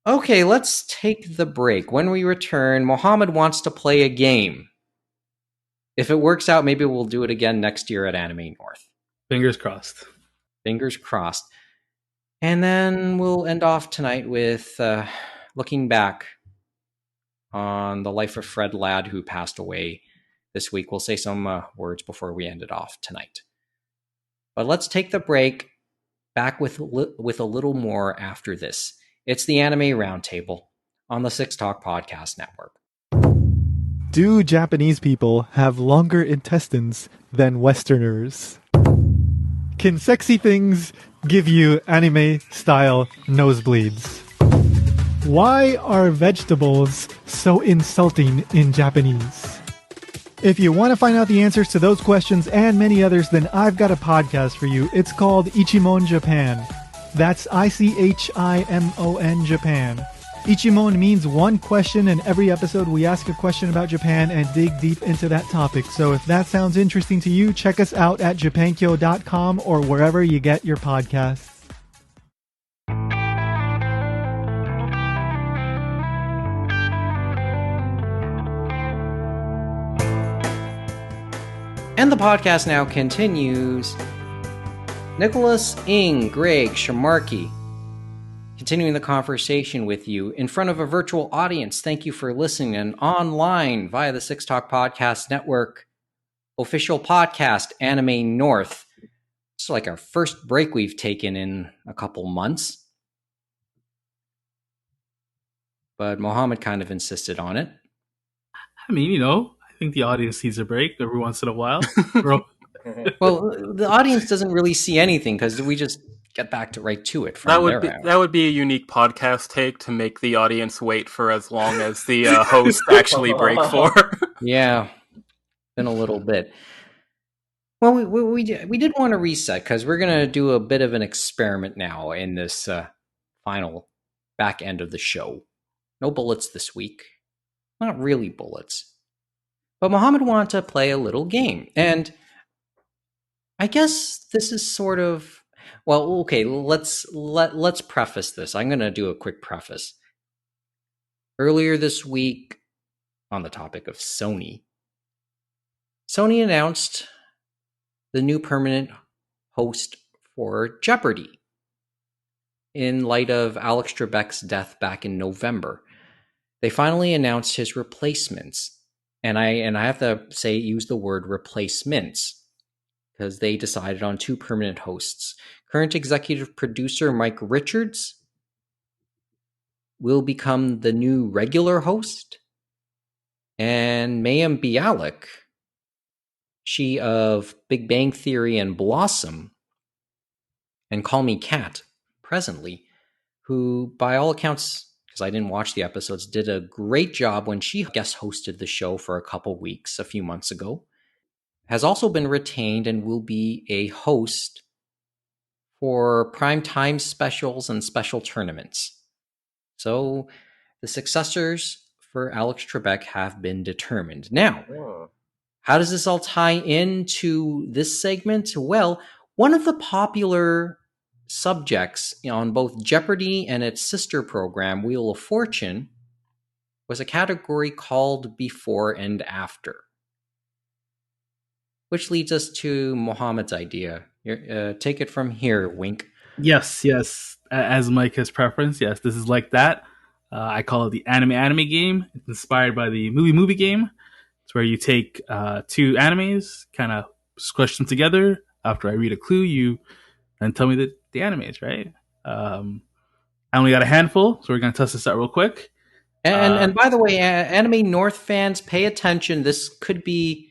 Okay, let's take the break. When we return, Mohamed wants to play a game. If it works out, maybe we'll do it again next year at Anime North. Fingers crossed. Fingers crossed. And then we'll end off tonight with looking back on the life of Fred Ladd, who passed away this week. We'll say some words before we end it off tonight. But let's take the break. Back with a little more after this. It's the Anime Roundtable on the Six Talk Podcast Network. Do Japanese people have longer intestines than Westerners? Can sexy things give you anime-style nosebleeds? Why are vegetables so insulting in Japanese? If you want to find out the answers to those questions and many others, then I've got a podcast for you. It's called Ichimon Japan. That's ICHIMON Japan. Ichimon means one question, and every episode we ask a question about Japan and dig deep into that topic. So if that sounds interesting to you, check us out at japankyo.com or wherever you get your podcasts. And the podcast now continues. Nicolas, Greig, Sharmarke, continuing the conversation with you in front of a virtual audience. Thank you for listening, and online via the Six Talk Podcast Network official podcast, Anime North. It's like our first break we've taken in a couple months. But Mohamed kind of insisted on it. I mean, I think the audience needs a break every once in a while. Well, the audience doesn't really see anything because we just get back right to it. That would be a unique podcast take to make the audience wait for as long as the host actually break for. Yeah, been a little bit. Well, we did want to reset because we're going to do a bit of an experiment now in this final back end of the show. No bullets this week. Not really bullets. But Mohamed wanted to play a little game. And I guess this is sort of... Well, okay, let's preface this. I'm going to do a quick preface. Earlier this week, on the topic of Sony announced the new permanent host for Jeopardy! In light of Alex Trebek's death back in November. They finally announced his replacements. And I have to use the word replacements, because they decided on two permanent hosts. Current executive producer Mike Richards will become the new regular host. And Mayim Bialik, she of Big Bang Theory and Blossom, and Call Me Kat, presently, who, by all accounts, because I didn't watch the episodes, did a great job when she guest hosted the show for a couple weeks a few months ago, has also been retained and will be a host for primetime specials and special tournaments. So the successors for Alex Trebek have been determined. Now, how does this all tie into this segment? Well, one of the popular subjects on both Jeopardy and its sister program, Wheel of Fortune, was a category called Before and After. Which leads us to Mohamed's idea. Take it from here, Wink. Yes. As Mike has preference, yes, this is like that. I call it the anime game. It's inspired by the movie game. It's where you take two animes, kind of squish them together. After I read a clue, you then tell me the animes, right? I only got a handful, so we're going to test this out real quick. And by the way, Anime North fans, pay attention. This could be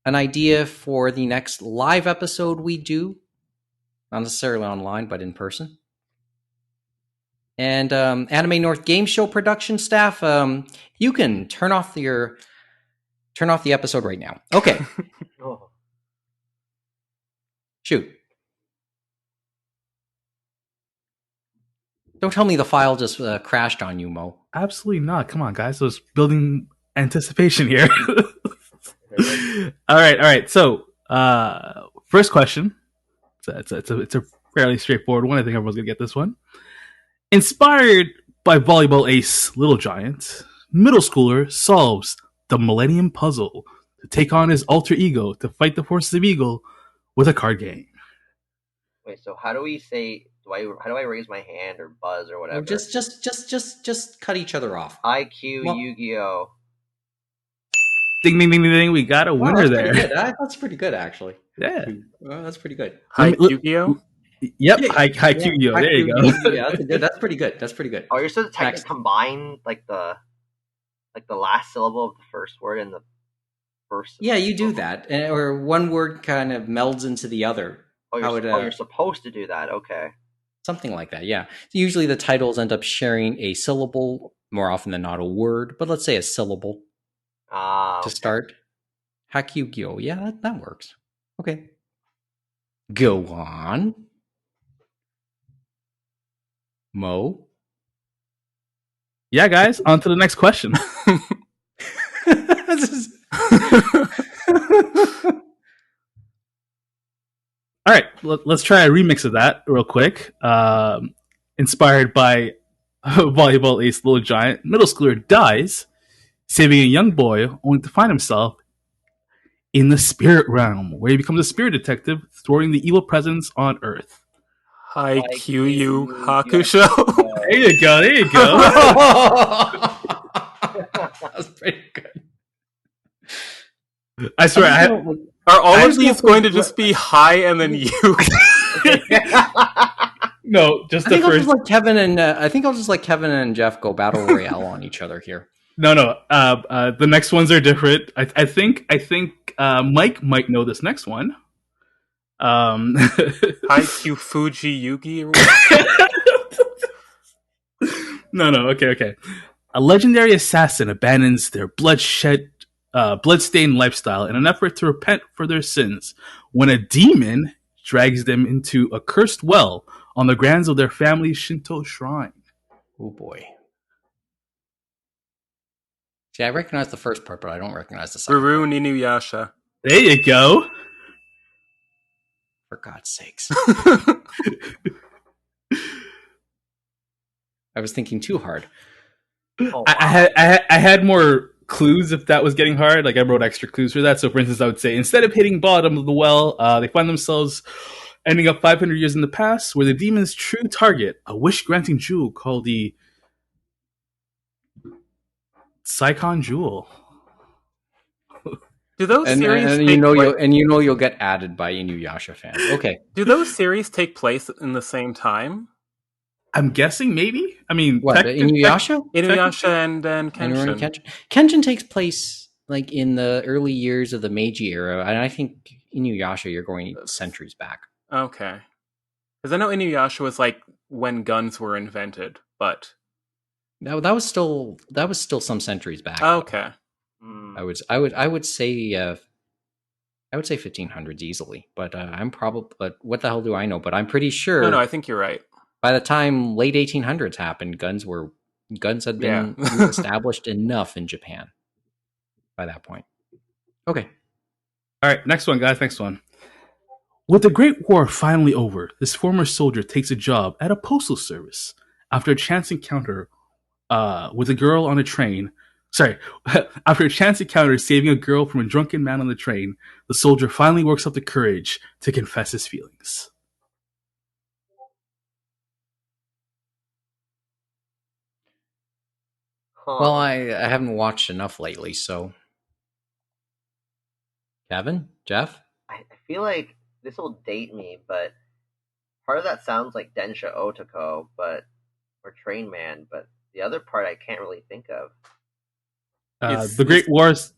an idea for the next live episode we do. Not necessarily online, but in person. And Anime North Game Show production staff, you can turn off the episode right now. Okay. Shoot. Don't tell me the file just crashed on you, Mo. Absolutely not. Come on, guys. I was building anticipation here. All right. So, first question. It's a fairly straightforward one. I think everyone's gonna get this one. Inspired by volleyball ace Little Giant, middle schooler solves the Millennium Puzzle to take on his alter ego to fight the forces of evil with a card game. Wait, so how do we say? How do I raise my hand or buzz or whatever? Just cut each other off. IQ Yu-Gi-Oh. Ding ding ding ding! We got a winner there. That's pretty good, actually. Yeah, that's pretty good. Hi Yu-Gi-Oh. Yep, hi Yu-Gi-Oh. There you go. Yeah, that's pretty good. That's pretty good. Oh, you're supposed to technically combine like the last syllable of the first word and the first. Yeah, you do that, or one word kind of melds into the other. You're supposed to do that. Okay. Something like that, yeah. Usually the titles end up sharing a syllable, more often than not a word, but let's say a syllable to start. Yu-Gi-Oh! Yeah, that works. Okay. Go on. Mo? Yeah, guys, on to the next question. All right, let's try a remix of that real quick. Inspired by volleyball ace Little Giant, middle schooler dies, saving a young boy only to find himself in the spirit realm, where he becomes a spirit detective, thwarting the evil presence on Earth. Haikyuu Yu Hakusho. There you go. That's pretty good. I swear, are all of these going to just be hi and then you? No, just the first. I think I'll just let Kevin and Geoff go battle royale on each other here. No. The next ones are different. I think Mike might know this next one. Haikyuu Fuji Yugi. No. Okay. A legendary assassin abandons their bloodstained lifestyle in an effort to repent for their sins when a demon drags them into a cursed well on the grounds of their family's Shinto shrine. Oh boy. See, I recognize the first part, but I don't recognize the second. Ruru Ninuyasha. There you go. For God's sakes. I was thinking too hard. Oh, wow. I had more clues if that was getting hard. Like I wrote extra clues for that. So for instance, I would say instead of hitting bottom of the well, they find themselves ending up 500 years in the past, where the demon's true target, a wish-granting jewel called the Saikon Jewel. Do those series you'll get added by Inuyasha fans. Okay. Do those series take place in the same time? I'm guessing maybe. I mean, what Inuyasha? Inuyasha and then Kenshin. Kenshin takes place like in the early years of the Meiji era, and I think Inuyasha you're going centuries back. Okay, because I know Inuyasha was like when guns were invented, but that was still some centuries back. Okay. I would say 1500s easily, but but what the hell do I know? But I'm pretty sure. No, I think you're right. By the time late 1800s happened, guns had been established enough in Japan by that point. Okay. All right, next one, guys. Next one. With the Great War finally over, this former soldier takes a job at a postal service after a chance encounter with a girl on a train. Sorry, after a chance encounter saving a girl from a drunken man on the train, the soldier finally works up the courage to confess his feelings. Well, I haven't watched enough lately, so. Kevin? Geoff? I feel like this will date me, but part of that sounds like Densha Otoko, or Train Man, but the other part I can't really think of. The Great Wars.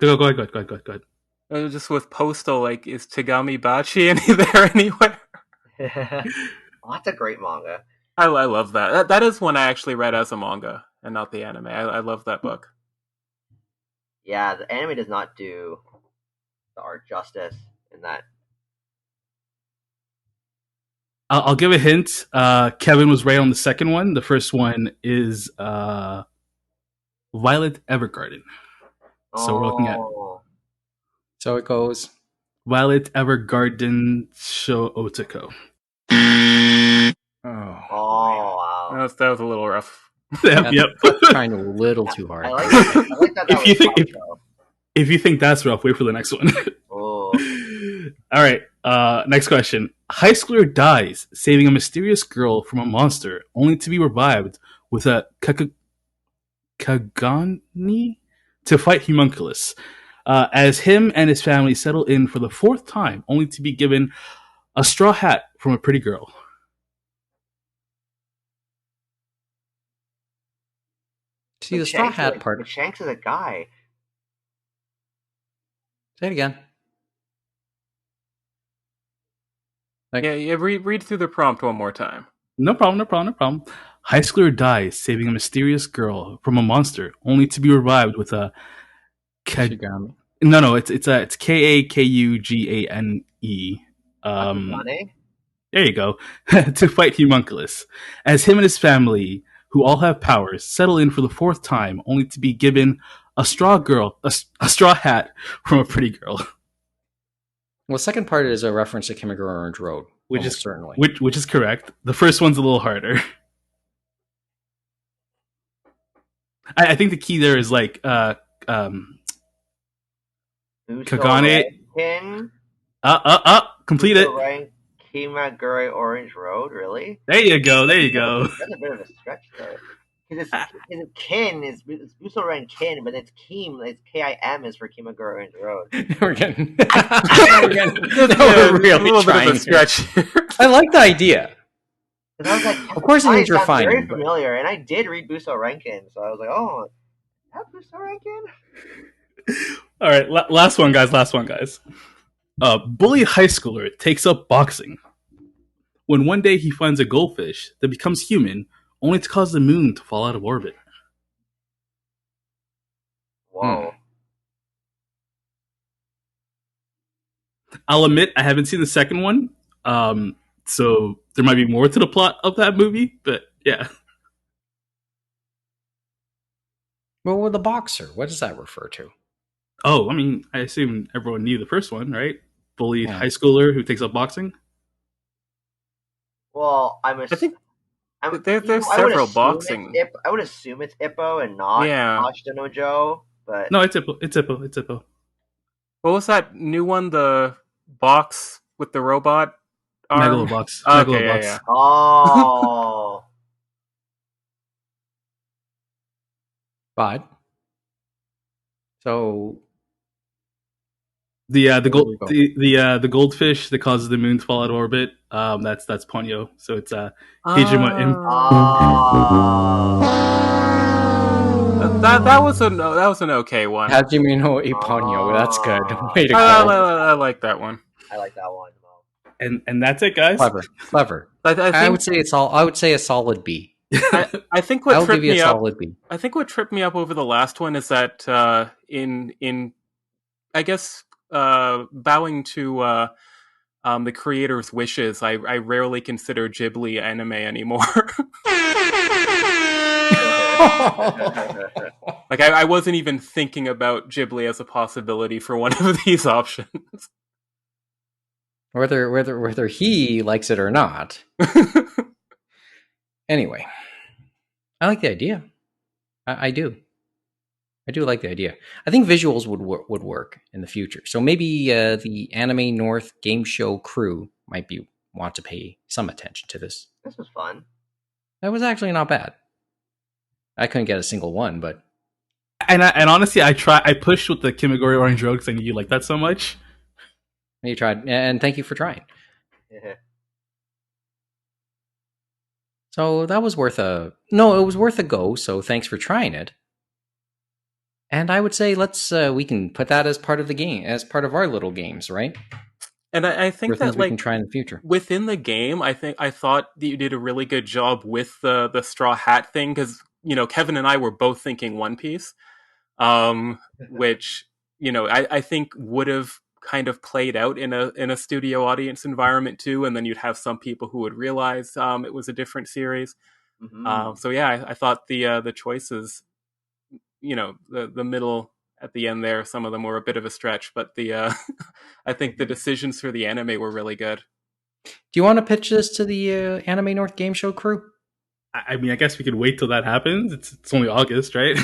Go ahead. Just with Postal, like, is Tagami Bachi there anywhere? Well, that's a great manga. I love that. That is one I actually read as a manga and not the anime. I love that book. Yeah, the anime does not do the art justice in that. I'll give a hint. Kevin was right on the second one. The first one is Violet Evergarden. So we're looking at. So it goes. Violet Evergarden Sho Otoko. Wow. That was a little rough. Yep. Trying a little too hard. I like that. If you think that's rough, wait for the next one. All right. Next question. High schooler dies, saving a mysterious girl from a monster, only to be revived with a Kagani to fight Homunculus. As him and his family settle in for the fourth time, only to be given a straw hat from a pretty girl. See, the straw hat part. But Shanks is a guy. Say it again. Yeah, read through the prompt one more time. No problem. High schooler dies, saving a mysterious girl from a monster, only to be revived with a Kagami. No, it's Kakugane. There you go. To fight Homunculus. As him and his family, who all have powers, settle in for the fourth time, only to be given a straw hat from a pretty girl. Well, the second part is a reference to Kimagure Orange Road, which is certainly which is correct. The first one's a little harder. I think the key there is like Kagane. Complete it. Kimagure Orange Road, really? There you go. That's a bit of a stretch, though. Because it's Kin, it's Busoran Kin, but it's Kim, it's Kim is for Kimagure Orange Road. We're really trying to stretch. I like the idea. I was like, of course, it means you're fine. Very familiar, and I did read Buso Rankin, so I was like, oh, is that Buso Rankin? All right, last one, guys. Bully high schooler takes up boxing. When one day he finds a goldfish that becomes human, only to cause the moon to fall out of orbit. Whoa. I'll admit I haven't seen the second one, so there might be more to the plot of that movie, but yeah. Well, with the boxer, what does that refer to? Oh, I mean, I assume everyone knew the first one, right? Bullied high schooler who takes up boxing. Well, there's several boxing. I would assume it's Ippo and not Ashita no Joe, but no, it's Ippo. What was that new one? The box with the robot arm? Megalobox. Okay, Megalobox. Yeah. Oh. But so The goldfish that causes the moon to fall out of orbit. That's Ponyo. So it's Hijima. That was an okay one. Hajime no Ipponyo. That's good. Way to go. I like that one. I like that one. And that's it, guys. Clever. I would say a solid B. I think what tripped me up. Solid B. I think what tripped me up over the last one is that in I guess bowing to the creator's wishes, I rarely consider Ghibli anime anymore. Like I wasn't even thinking about Ghibli as a possibility for one of these options. Whether he likes it or not. Anyway, I like the idea. I do. I do like the idea. I think visuals would work in the future. So maybe the Anime North game show crew might want to pay some attention to this. This was fun. That was actually not bad. I couldn't get a single one, but and honestly, I pushed with the Kimigori Orange Road because I knew you like that so much. You tried, and thank you for trying. Yeah. So that was worth it was worth a go. So thanks for trying it. And I would say we can put that as part of the game, as part of our little games, right? And I think that we can try in the future within the game. I thought that you did a really good job with the straw hat thing because Kevin and I were both thinking One Piece, which I think would have kind of played out in a studio audience environment too, and then you'd have some people who would realize it was a different series. Mm-hmm. So yeah, I thought the choices, the middle at the end there, some of them were a bit of a stretch, but I think the decisions for the anime were really good. Do you want to pitch this to the Anime North game show crew? I mean, I guess we could wait till that happens. It's only August, right?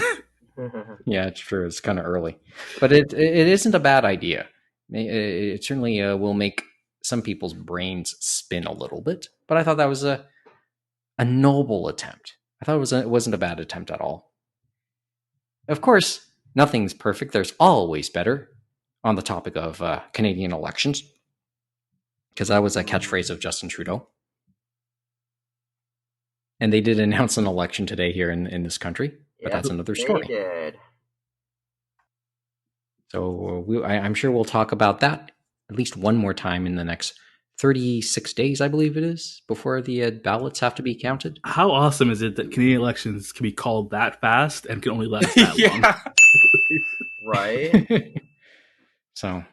Yeah, it's true. It's kind of early, but it isn't a bad idea. It certainly will make some people's brains spin a little bit, but I thought that was a noble attempt. I thought it wasn't a bad attempt at all. Of course, nothing's perfect. There's always better on the topic of Canadian elections, because that was a catchphrase of Justin Trudeau. And they did announce an election today here in this country, but that's another story. They did. So I'm sure we'll talk about that at least one more time in the next 36 days, I believe it is, before the ballots have to be counted. How awesome is it that Canadian elections can be called that fast and can only last that long? Right? So,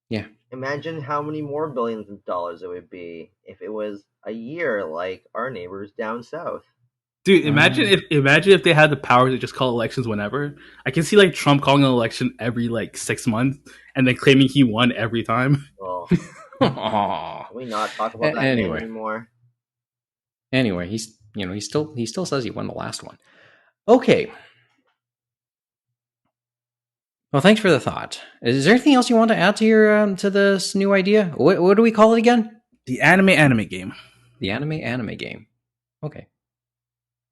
yeah. Imagine how many more billions of dollars it would be if it was a year like our neighbors down south. Dude, imagine if they had the power to just call elections whenever. I can see Trump calling an election every 6 months and then claiming he won every time. Oh. Can we not talk about that anymore? Anyway, he still says he won the last one. Okay. Well, thanks for the thought. Is there anything else you want to add to to this new idea? What do we call it again? The anime game. The anime game. Okay.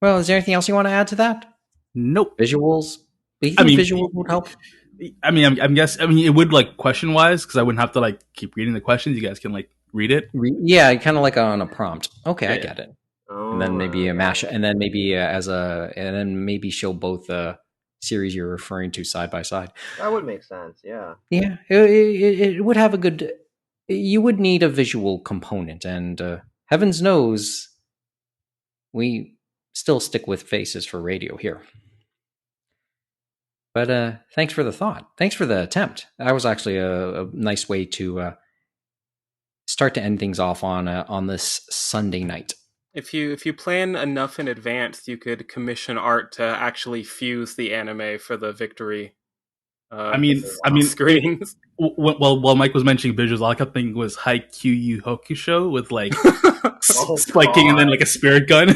Well, is there anything else you want to add to that? Nope. Visuals? Do you think visuals would help? I mean, I'm guessing. I mean, it would question wise because I wouldn't have to keep reading the questions. You guys can read it. Yeah, kind of on a prompt. Okay, yeah. I get it. Oh, and then maybe a mash, and then maybe and then maybe show both the series you're referring to side by side. That would make sense. Yeah. Yeah, it would have a good. You would need a visual component, and heavens knows, we still stick with faces for radio here. But thanks for the thought. Thanks for the attempt. That was actually a nice way to start to end things off on this Sunday night. If you plan enough in advance, you could commission art to actually fuse the anime for the victory. I mean, screens. While Mike was mentioning visuals, all I kept thinking was Haikyuu Yu Hokusho with spiking and then a spirit gun.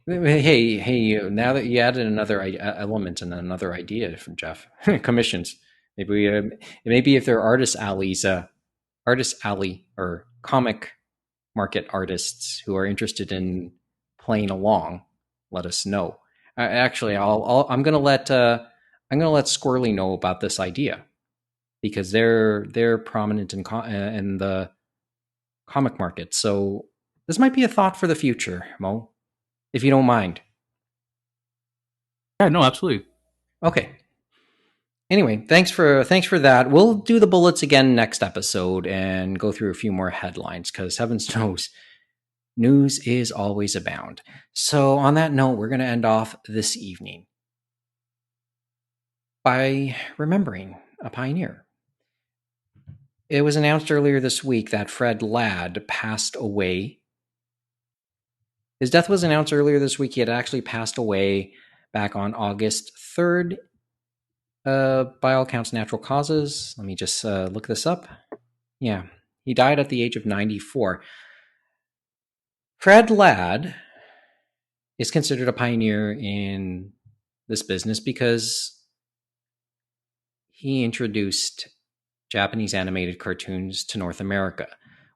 Hey! Now that you added another element and another idea from Geoff, commissions. Maybe if there are artist alley or comic market artists who are interested in playing along, let us know. Actually, I'm gonna let I'm going to let Squirrely know about this idea because they're prominent in the comic market. So this might be a thought for the future, Mo, if you don't mind. Yeah, no, absolutely. Okay. Anyway, thanks for that. We'll do the bullets again next episode and go through a few more headlines because heavens knows news is always abound. So on that note, we're going to end off this evening by remembering a pioneer. It was announced earlier this week that Fred Ladd passed away. His death was announced earlier this week. He had actually passed away back on August 3rd. By all accounts, natural causes. Let me just look this up. Yeah, he died at the age of 94. Fred Ladd is considered a pioneer in this business because he introduced Japanese animated cartoons to North America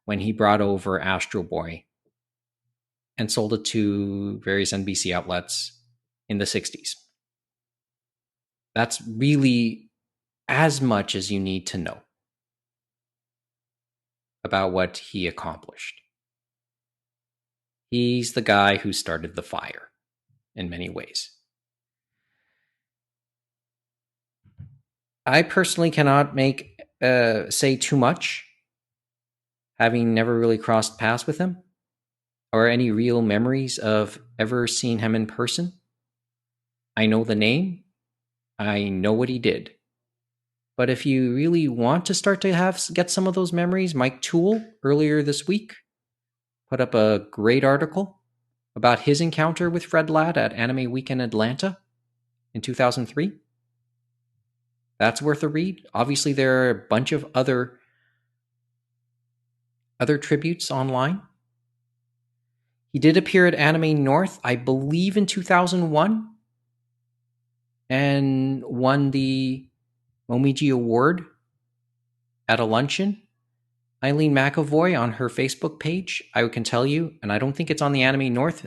when he brought over Astro Boy and sold it to various NBC outlets in the 60s. That's really as much as you need to know about what he accomplished. He's the guy who started the fire in many ways. I personally cannot say too much, having never really crossed paths with him or any real memories of ever seeing him in person. I know the name. I know what he did. But if you really want to start to get some of those memories, Mike Toole earlier this week put up a great article about his encounter with Fred Ladd at Anime Week in Atlanta in 2003. That's worth a read. Obviously, there are a bunch of other tributes online. He did appear at Anime North, I believe, in 2001, and won the Momiji Award at a luncheon. Eileen McAvoy on her Facebook page, I can tell you, and I don't think it's on the Anime North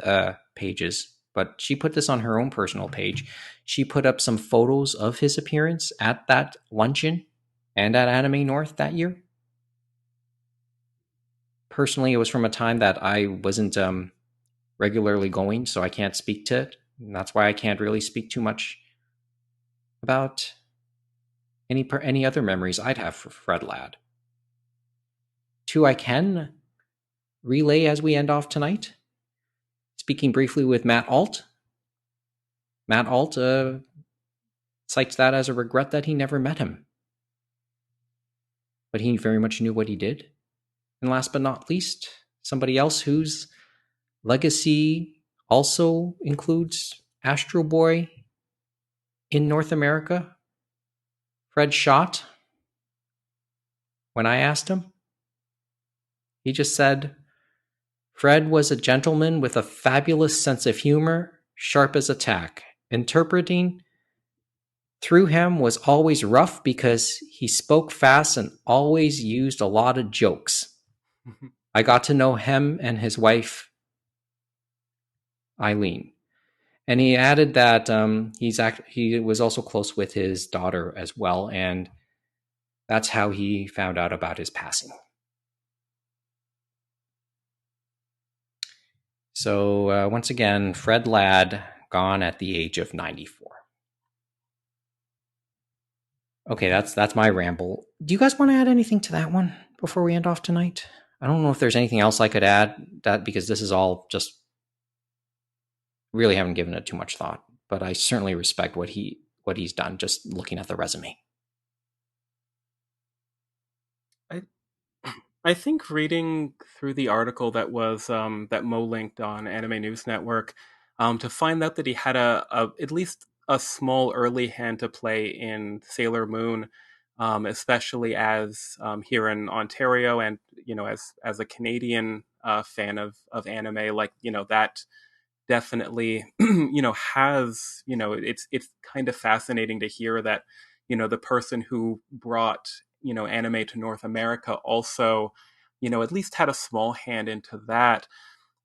pages, but she put this on her own personal page. She put up some photos of his appearance at that luncheon and at Anime North that year. Personally, it was from a time that I wasn't regularly going, so I can't speak to it. And that's why I can't really speak too much about any other memories I'd have for Fred Ladd. Two I can relay as we end off tonight. Speaking briefly with Matt Alt. Matt Alt cites that as a regret that he never met him. But he very much knew what he did. And last but not least, somebody else whose legacy also includes Astro Boy in North America, Fred Schott. When I asked him, he just said, Fred was a gentleman with a fabulous sense of humor, sharp as a tack. Interpreting through him was always rough because he spoke fast and always used a lot of jokes. I got to know him and his wife, Eileen. And he added that he was also close with his daughter as well, and that's how he found out about his passing. So once again, Fred Ladd, gone at the age of 94. Okay, that's my ramble. Do you guys want to add anything to that one before we end off tonight? I don't know if there's anything else I could add, that because this is all just really haven't given it too much thought. But I certainly respect what he's done, just looking at the resume. I think reading through the article that was that Mo linked on Anime News Network, to find out that he had at least a small early hand to play in Sailor Moon, especially as here in Ontario, and as a Canadian fan of anime, like that definitely has it's kind of fascinating to hear that the person who brought anime to North America also at least had a small hand into that.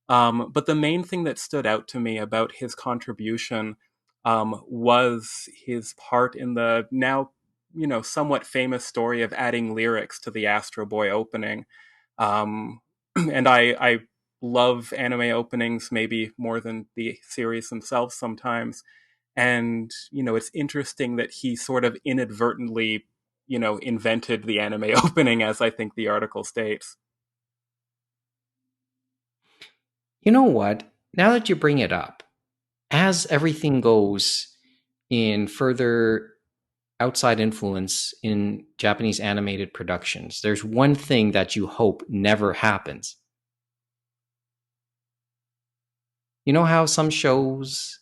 But the main thing that stood out to me about his contribution was his part in the now, somewhat famous story of adding lyrics to the Astro Boy opening. And I love anime openings maybe more than the series themselves sometimes. And, it's interesting that he sort of inadvertently, invented the anime opening, as I think the article states. You know what? Now that you bring it up, as everything goes in further outside influence in Japanese animated productions, there's one thing that you hope never happens. You know how some shows,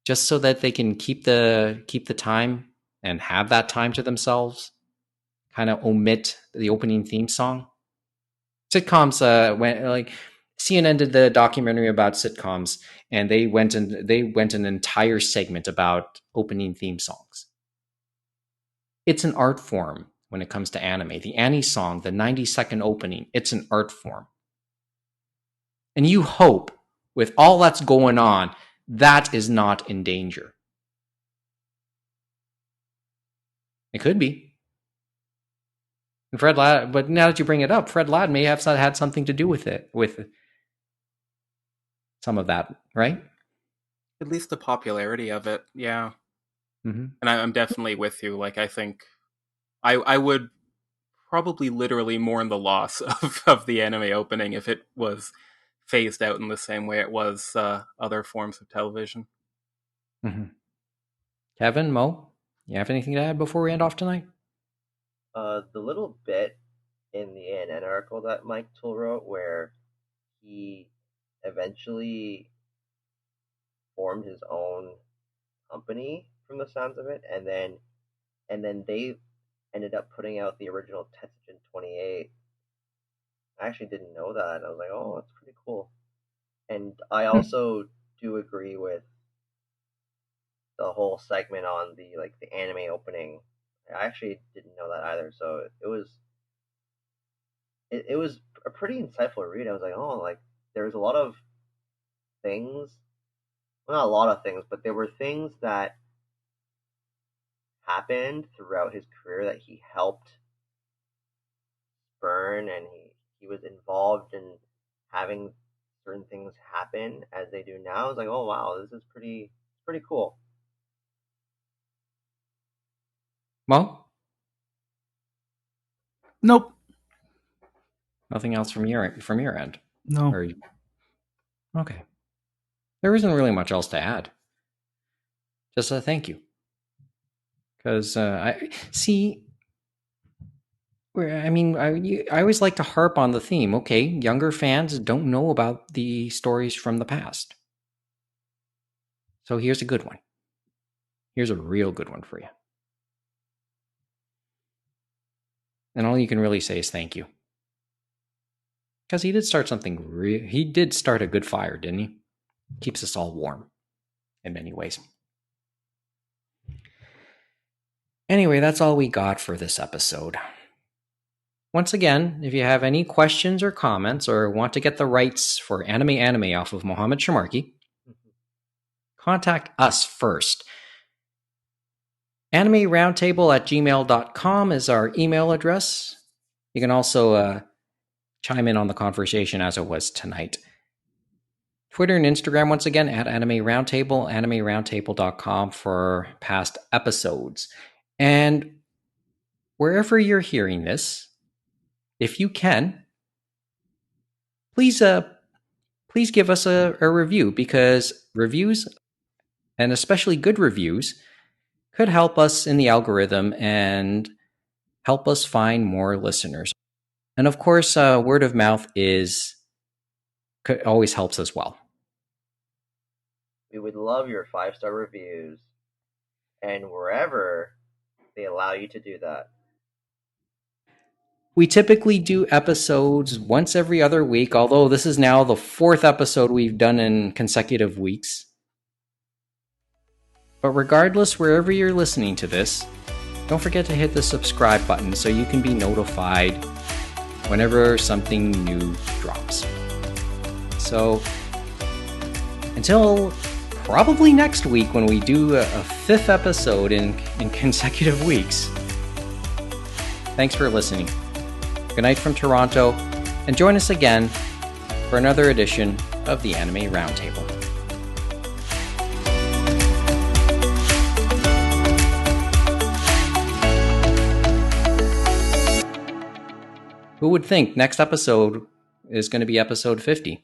just so that they can keep the time and have that time to themselves, kind of omit the opening theme song? Sitcoms, when CNN did the documentary about sitcoms, and they went an entire segment about opening theme songs. It's an art form when it comes to anime. The Annie song, the 90-second opening, it's an art form. And you hope, with all that's going on, that is not in danger. It could be. And Fred Ladd, but now that you bring it up, Fred Ladd may have had something to do with it, with some of that, right? At least the popularity of it, yeah. Mm-hmm. And I'm definitely with you. Like, I think I would probably literally mourn the loss of the anime opening if it was phased out in the same way it was other forms of television. Mm-hmm. Kevin, Mo, you have anything to add before we end off tonight? The little bit in the ANN article that Mike Toole wrote where he eventually formed his own company from the sounds of it, and then they ended up putting out the original Tetsujin 28. I actually didn't know that. I was like, oh, that's pretty cool. And I also do agree with the whole segment on the anime opening. I actually didn't know that either. So it was a pretty insightful read. I was like, oh, there's a lot of things. Well, not a lot of things, but there were things that happened throughout his career that he helped spurn, and he was involved in having certain things happen as they do now. I was like, oh wow, this is pretty cool. Mo? Nope. Nothing else from your end? No. Okay. There isn't really much else to add. Just a thank you. Because I always like to harp on the theme. Okay, younger fans don't know about the stories from the past. So here's a good one. Here's a real good one for you. And all you can really say is thank you. Because he did start something he did start a good fire, didn't he? Keeps us all warm in many ways. Anyway, that's all we got for this episode. Once again, if you have any questions or comments or want to get the rights for Anime off of Mohamed Sharmarke, contact us first. animeroundtable@gmail.com is our email address. You can also chime in on the conversation as it was tonight. Twitter and Instagram, once again, @AnimeRoundtable, animeroundtable.com for past episodes. And wherever you're hearing this, if you can, please give us a review, because reviews, and especially good reviews, could help us in the algorithm and help us find more listeners. And of course, word of mouth always helps as well. We would love your 5-star reviews, and wherever they allow you to do that. We typically do episodes once every other week, although this is now the 4th episode we've done in consecutive weeks. But regardless, wherever you're listening to this, don't forget to hit the subscribe button so you can be notified whenever something new drops. So, until probably next week when we do a fifth episode in consecutive weeks. Thanks for listening. Good night from Toronto, and join us again for another edition of the Anime Roundtable. Who would think next episode is going to be episode 50?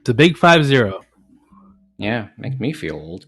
It's a big 50. Yeah, makes me feel old.